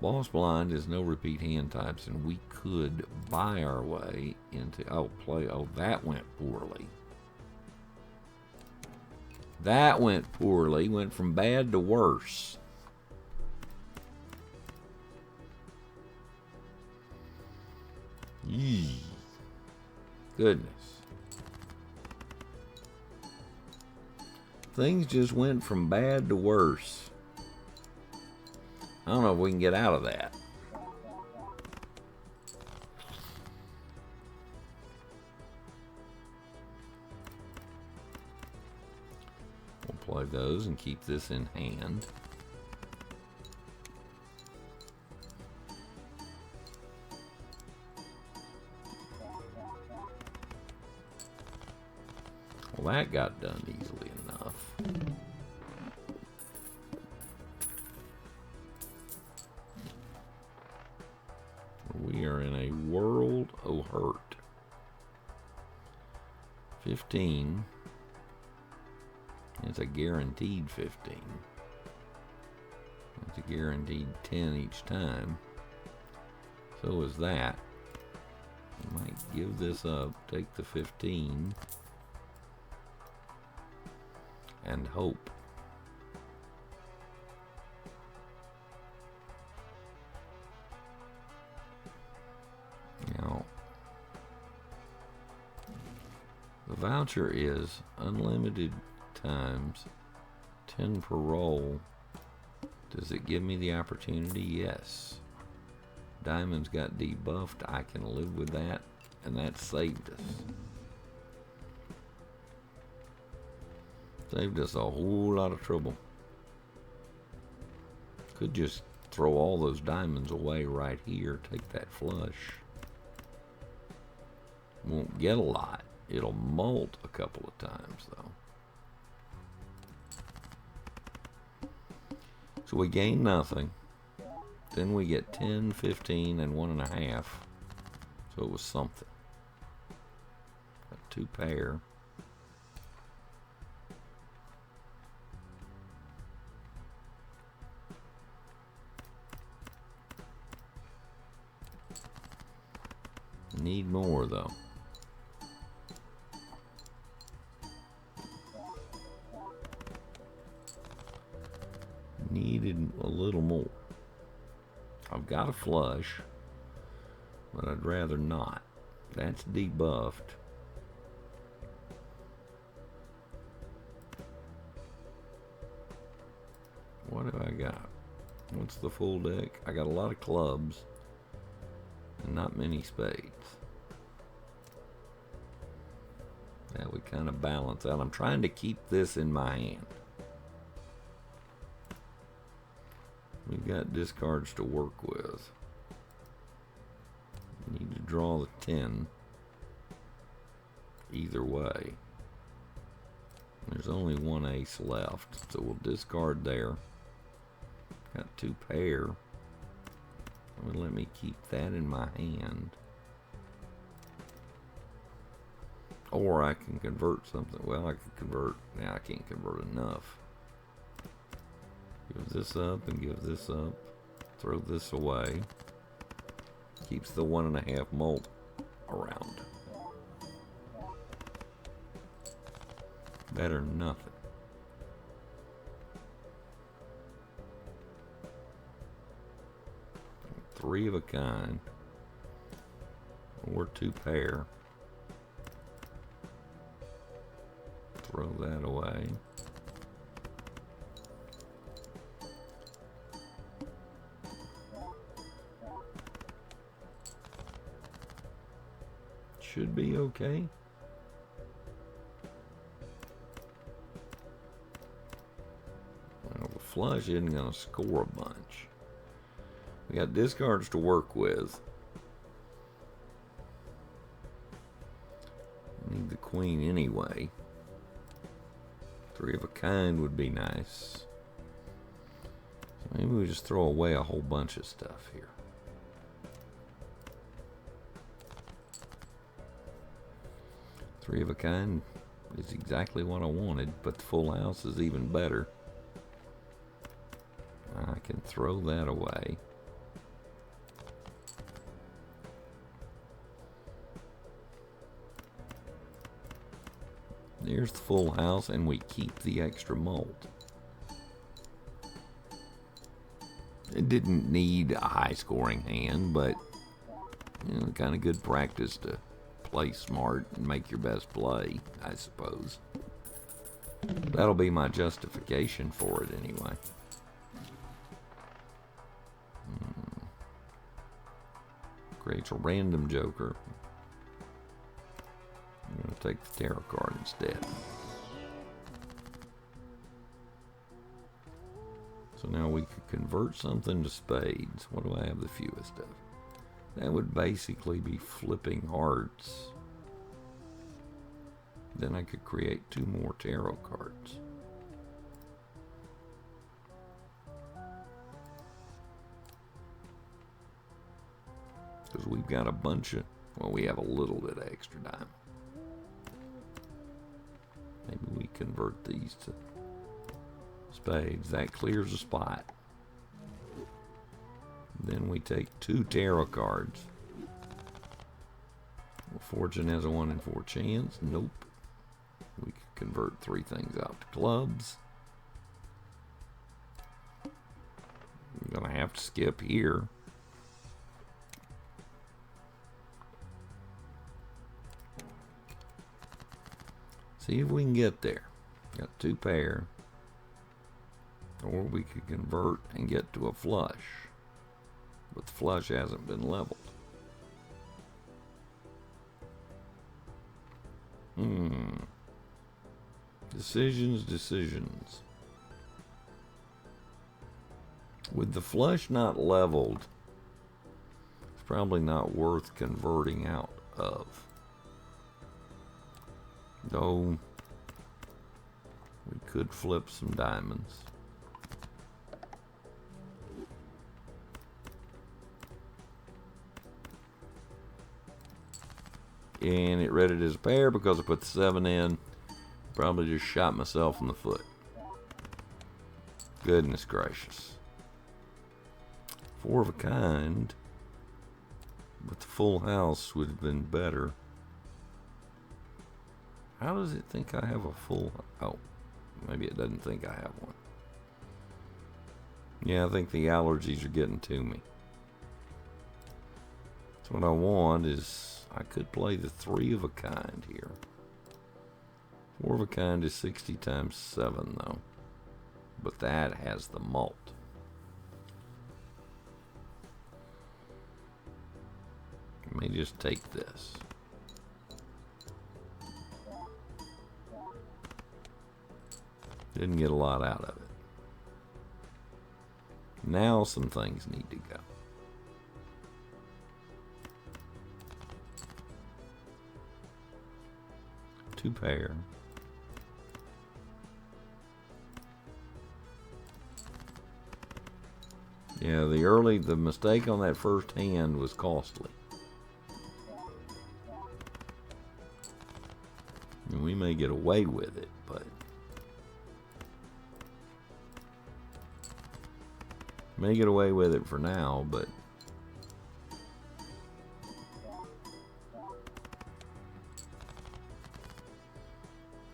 Boss blind is no repeat hand types, and we could buy our way into... Oh, that went poorly. That went poorly. Went from bad to worse. Yee. Goodness. Things just went from bad to worse. I don't know if we can get out of that. We'll play those and keep this in hand. Well, that got done easily enough. We are in a world of hurt. 15. It's a guaranteed 15. It's a guaranteed 10 each time. So is that. I might give this up, take the 15, and hope. Now, the voucher is unlimited times 10 per roll. Does it give me the opportunity? Yes. Diamonds got debuffed. I can live with that, and that saved us. Saved us a whole lot of trouble. Could just throw all those diamonds away right here. Take that flush. Won't get a lot. It'll molt a couple of times, though. So we gain nothing. Then we get 10, 15, and 1.5. So it was something. Got 2 pair. Need more, though. Needed a little more. I've got a flush, but I'd rather not. That's debuffed. What have I got? What's the full deck? I got a lot of clubs and not many spades. That would kind of balance out. I'm trying to keep this in my hand. We've got discards to work with. We need to draw the 10 either way. There's only 1 ace left, so we'll discard there. Got 2 pair. It would let me keep that in my hand. Or I can convert something. Well, I can convert. Now I can't convert enough. Give this up and give this up. Throw this away. Keeps the 1.5 molt around. Better than nothing. Three of a kind. Or 2 pair. Throw that away. should be okay. Well, the flush isn't going to score a bunch. We got discards to work with. Need the queen anyway. Three of a kind would be nice. So maybe we just throw away a whole bunch of stuff here. Three of a kind is exactly what I wanted, but the full house is even better. I can throw that away. There's the full house, and we keep the extra mold. It didn't need a high-scoring hand, but you know, kind of good practice to play smart and make your best play, I suppose. That'll be my justification for it anyway. Creates a random joker. I'm going to take the tarot card instead. So now we could convert something to spades. What do I have the fewest of? That would basically be flipping hearts. Then I could create 2 more tarot cards. Because we've got a bunch of, well, we have a little bit of extra diamond. Maybe we convert these to spades. That clears a spot. Then we take 2 tarot cards. Well, fortune has a 1 in 4 chance. Nope. We could convert 3 things out to clubs. I'm going to have to skip here. See if we can get there. Got 2 pair. Or we could convert and get to a flush. But the flush hasn't been leveled. Decisions. With the flush not leveled, it's probably not worth converting out of. Though we could flip some diamonds. And it read it as a pair because I put the 7 in. Probably just shot myself in the foot. Goodness gracious. 4 of a kind. But the full house would have been better. How does it think I have a full... Oh, maybe it doesn't think I have one. Yeah, I think the allergies are getting to me. So what I want is... I could play the 3 of a kind here. 4 of a kind is 60 times 7, though. But that has the malt. Let me just take this. Didn't get a lot out of it. Now some things need to go. Two pair. Yeah, the mistake on that first hand was costly. And we may get away with it, but may get away with it for now, but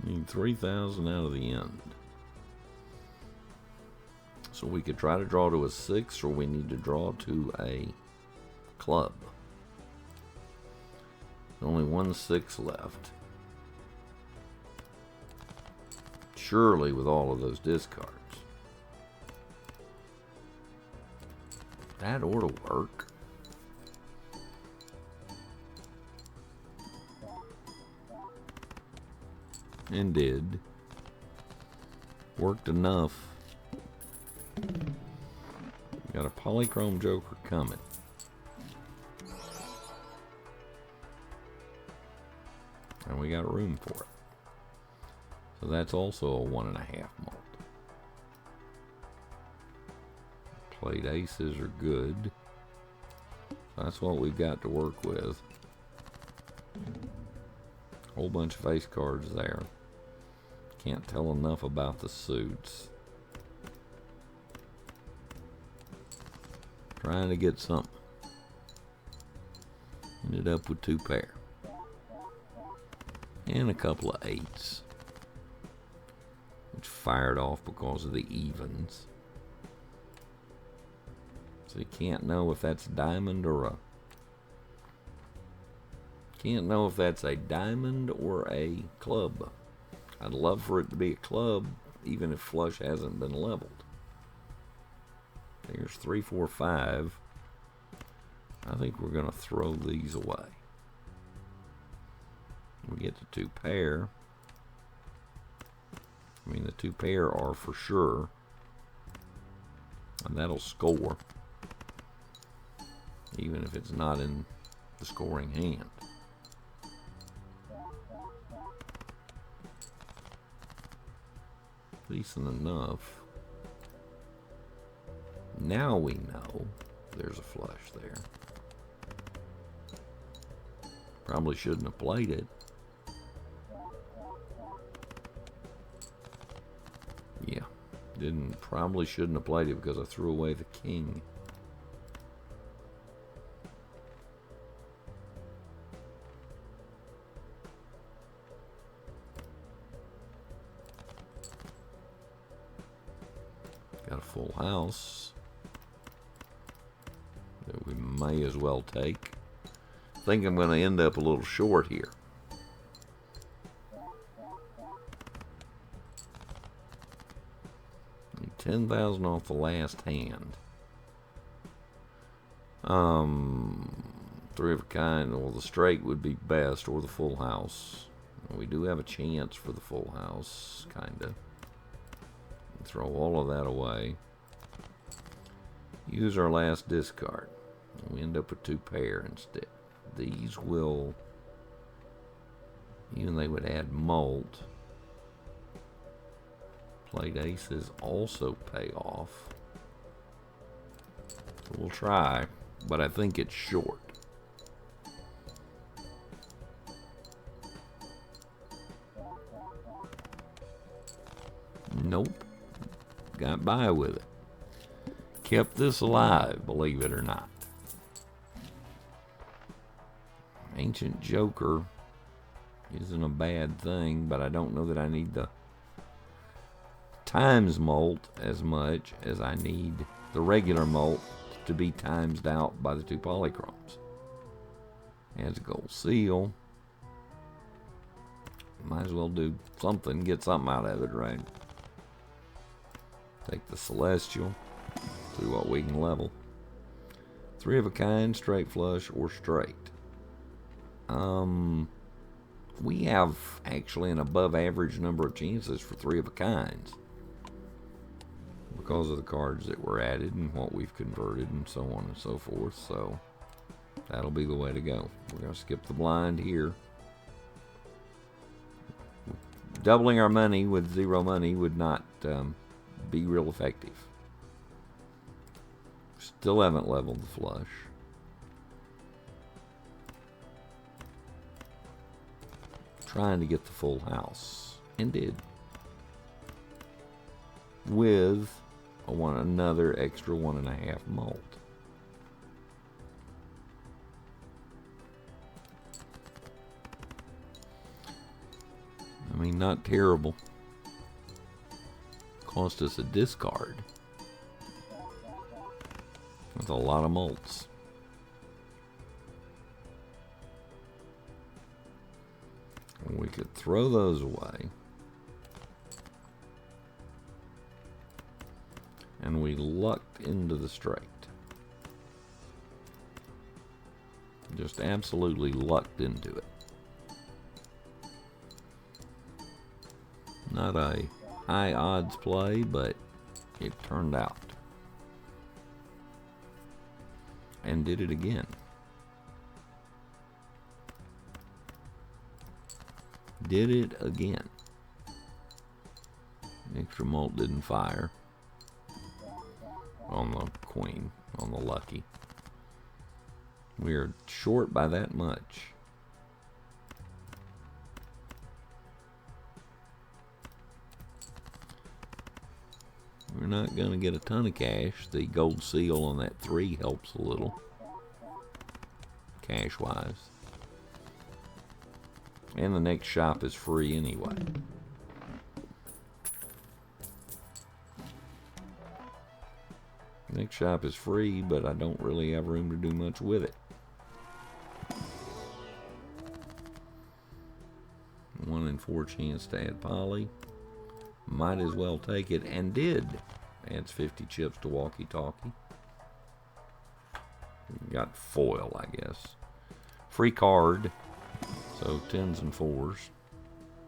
need 3,000 out of the end. So we could try to draw to a 6, or we need to draw to a club. Only 1 6 left. Surely with all of those discards. That ought to work. And did. Worked enough. Got a polychrome joker coming. And we got room for it. So that's also a 1.5 mult. Played aces are good. So that's what we've got to work with. Whole bunch of ace cards there. Can't tell enough about the suits. Trying to get something. Ended up with 2 pair. And a couple of 8s. Which fired off because of the evens. So you can't know if that's diamond or a... Can't know if that's a diamond or a club. I'd love for it to be a club, even if flush hasn't been leveled. There's 3, 4, 5. I think we're going to throw these away. We get the 2 pair. I mean, the 2 pair are for sure. And that'll score. Even if it's not in the scoring hand. Decent enough. Now we know there's a flush there. Probably shouldn't have played it. Yeah, probably shouldn't have played it because I threw away the king. Got a full house that we may as well take. I think I'm going to end up a little short here. 10,000 off the last hand. 3 of a kind, well, the straight would be best, or the full house. We do have a chance for the full house, kinda. Throw all of that away. Use our last discard. We end up with 2 pair instead. These will, even they would add mult. Played aces also pay off. So we'll try, but I think it's short. Nope. Got by with it. Kept this alive, believe it or not. Ancient Joker isn't a bad thing, but I don't know that I need the times mult as much as I need the regular mult to be timesed out by the 2 polychromes. Adds a gold seal. Might as well do something, get something out of it, right? Take the Celestial, see what we can level. 3 of a kind, straight flush, or straight. We have actually an above average number of chances for 3 of a kinds. Because of the cards that were added and what we've converted and so on and so forth. So that'll be the way to go. We're going to skip the blind here. Doubling our money with 0 money would not be real effective. Still haven't leveled the flush. Trying to get the full house. And did. With another extra 1.5 mult. I mean, not terrible. Cost us a discard. With a lot of mults. We could throw those away. And we lucked into the straight. Just absolutely lucked into it. Not a high odds play, but it turned out. And did it again. Did it again. Extra malt didn't fire on the queen, on the lucky. We are short by that much. We're not going to get a ton of cash. The gold seal on that 3 helps a little, cash-wise. And the next shop is free anyway. Next shop is free, but I don't really have room to do much with it. 1 in 4 chance to add poly. Might as well take it, and did. Adds 50 chips to walkie-talkie. Got foil, I guess. Free card. So 10s and 4s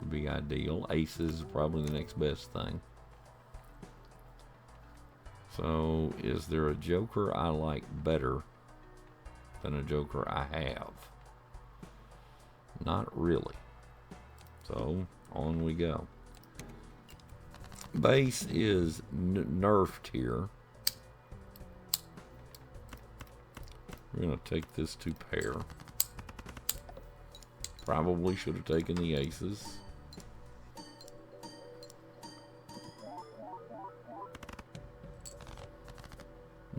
would be ideal. Aces is probably the next best thing. So is there a joker I like better than a joker I have? Not really. So on we go. Base is nerfed here. We're going to take this to pair. Probably should have taken the aces.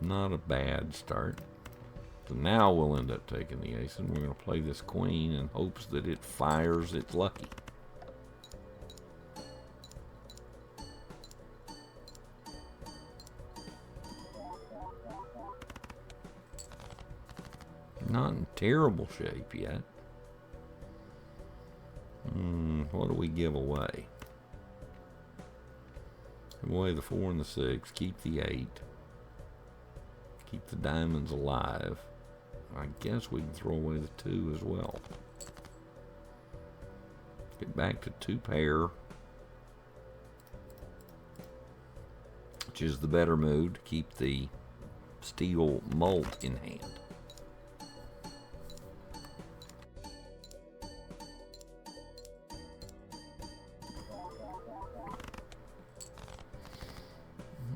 Not a bad start. So now we'll end up taking the ace, and we're going to play this queen in hopes that it fires its lucky. Not in terrible shape yet. What do we give away? Give away the 4 and the 6. Keep the 8. Keep the diamonds alive. I guess we can throw away the 2 as well. Get back to 2 pair, which is the better move to keep the steel malt in hand.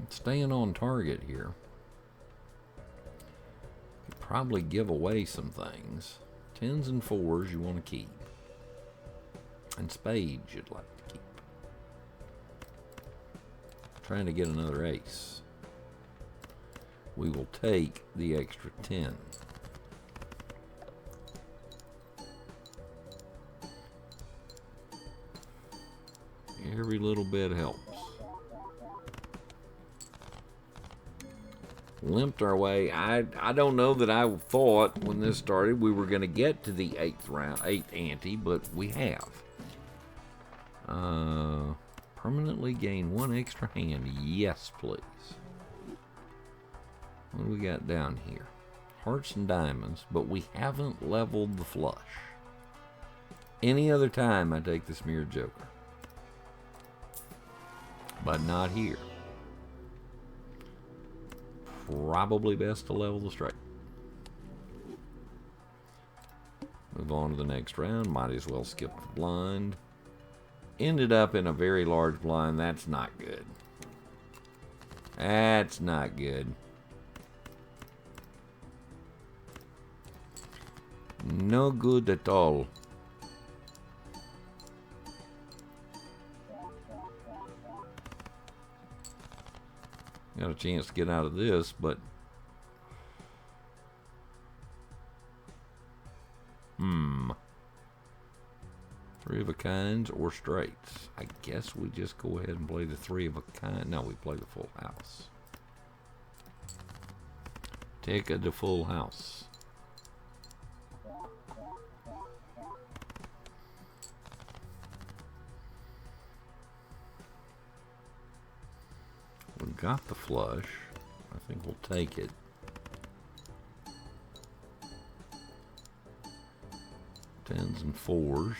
Staying on target here. Could probably give away some things. 10s and 4s you want to keep. And spades you'd like to keep. Trying to get another ace. We will take the extra 10. Every little bit helps. Limped our way. I don't know that I thought when this started we were going to get to the 8th round, 8th ante, but we have. Permanently gain 1 extra hand. Yes, please. What do we got down here? Hearts and diamonds, but we haven't leveled the flush. Any other time I take the smeared joker. But not here. Probably best to level the straight. Move on to the next round. Might as well skip the blind. Ended up in a very large blind. That's not good. That's not good. No good at all. Got a chance to get out of this, but 3 of a kinds or straights. I guess we just go ahead and play the 3 of a kind. No, we play the full house. Take the full house. We've got the flush. I think we'll take it. Tens and 4s.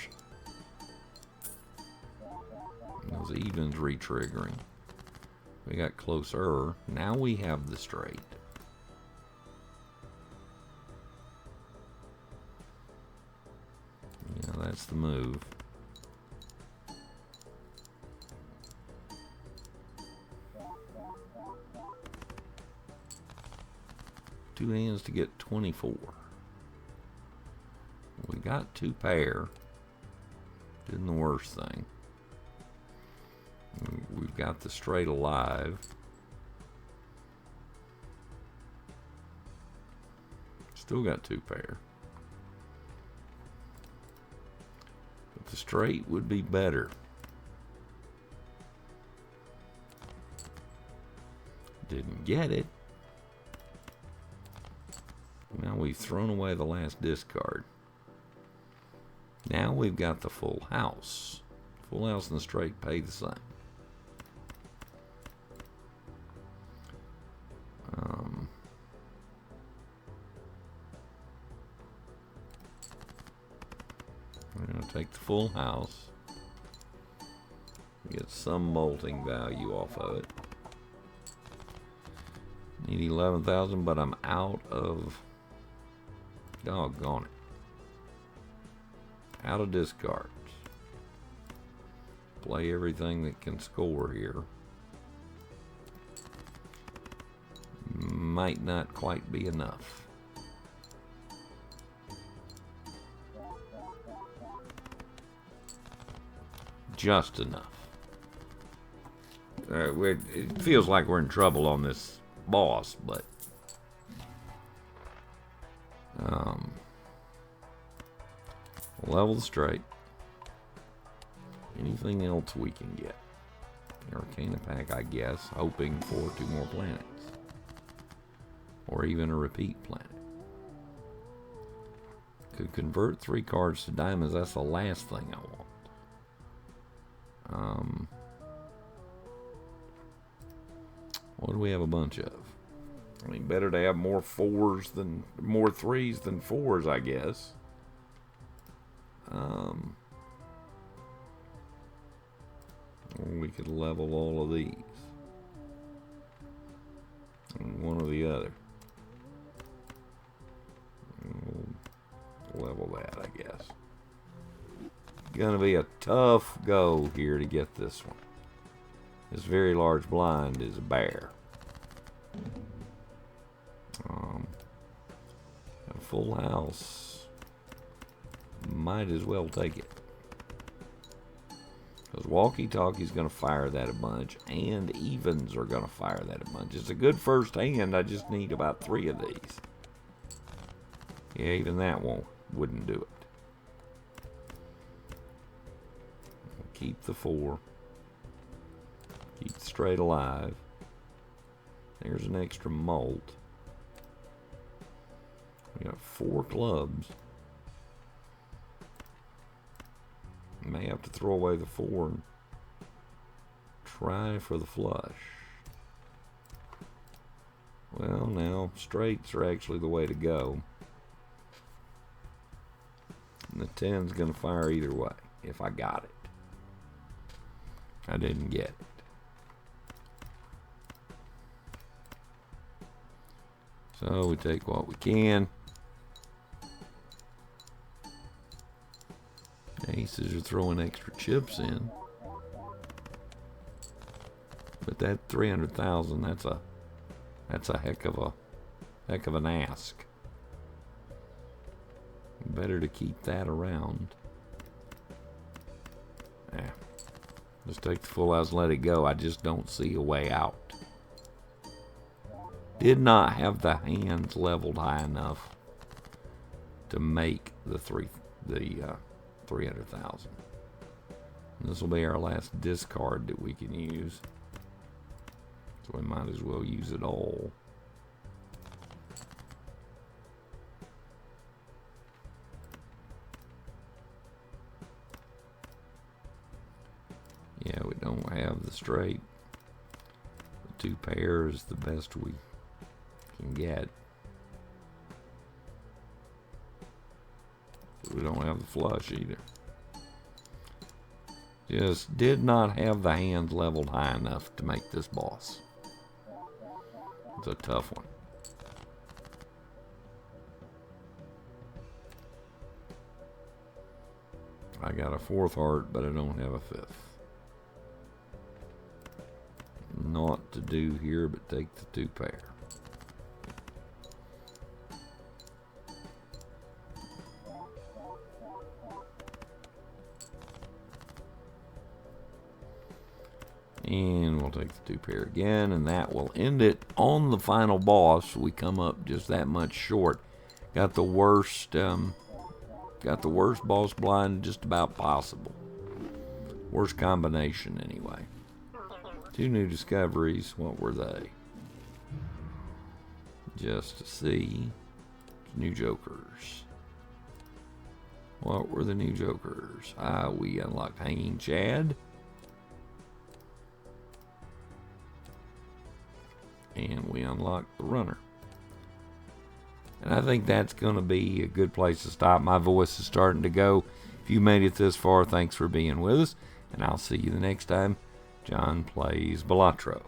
Those because even's re-triggering. We got closer. Now we have the straight. Yeah, that's the move. Two hands to get 24. We got two pair. Didn't the worst thing. We've got the straight alive. Still got two pair. But the straight would be better. Didn't get it. Now we've thrown away the last discard. Now we've got the full house. Full house and the straight pay the same. We're going to take the full house. Get some molting value off of it. Need 11,000, but I'm out of... Doggone it. Out of discards. Play everything that can score here. Might not quite be enough. Just enough. It feels like we're in trouble on this boss, but level the straight. Anything else we can get? Arcana pack, I guess, hoping for 2 more planets. Or even a repeat planet. Could convert 3 cards to diamonds. That's the last thing I want. What do we have a bunch of? I mean, better to have more 3s than 4s, I guess. Or we could level all of these. And one or the other. We'll level that, I guess. Gonna be a tough go here to get this one. This very large blind is a bear. A full house. Might as well take it. Because walkie-talkie's going to fire that a bunch, and evens are going to fire that a bunch. It's a good first hand. I just need about 3 of these. Yeah, even that wouldn't do it. Keep the 4. Keep the straight alive. There's an extra molt. We got 4 clubs. May have to throw away the 4 and try for the flush. Well, now straights are actually the way to go. And the 10's going to fire either way if I got it. I didn't get it. So we take what we can. Aces are throwing extra chips in. But that 300,000, that's a heck of an ask. Better to keep that around. Just take the full house and let it go. I just don't see a way out. Did not have the hands leveled high enough to make the 300,000. This will be our last discard that we can use. So we might as well use it all. Yeah, we don't have the straight. The 2 pairs is the best we can get. We don't have the flush either. Just did not have the hands leveled high enough to make this boss. It's a tough one. I got a 4th heart, but I don't have a 5th. Not to do here, but take the 2 pair. And we'll take the 2 pair again, and that will end it on the final boss. We come up just that much short. Got the worst boss blind just about possible. Worst combination anyway. 2 new discoveries. What were they? Just to see. New jokers. What were the new jokers? We unlocked Hanging Chad. And we unlocked the runner. And I think that's going to be a good place to stop. My voice is starting to go. If you made it this far, thanks for being with us. And I'll see you the next time John plays Balatro.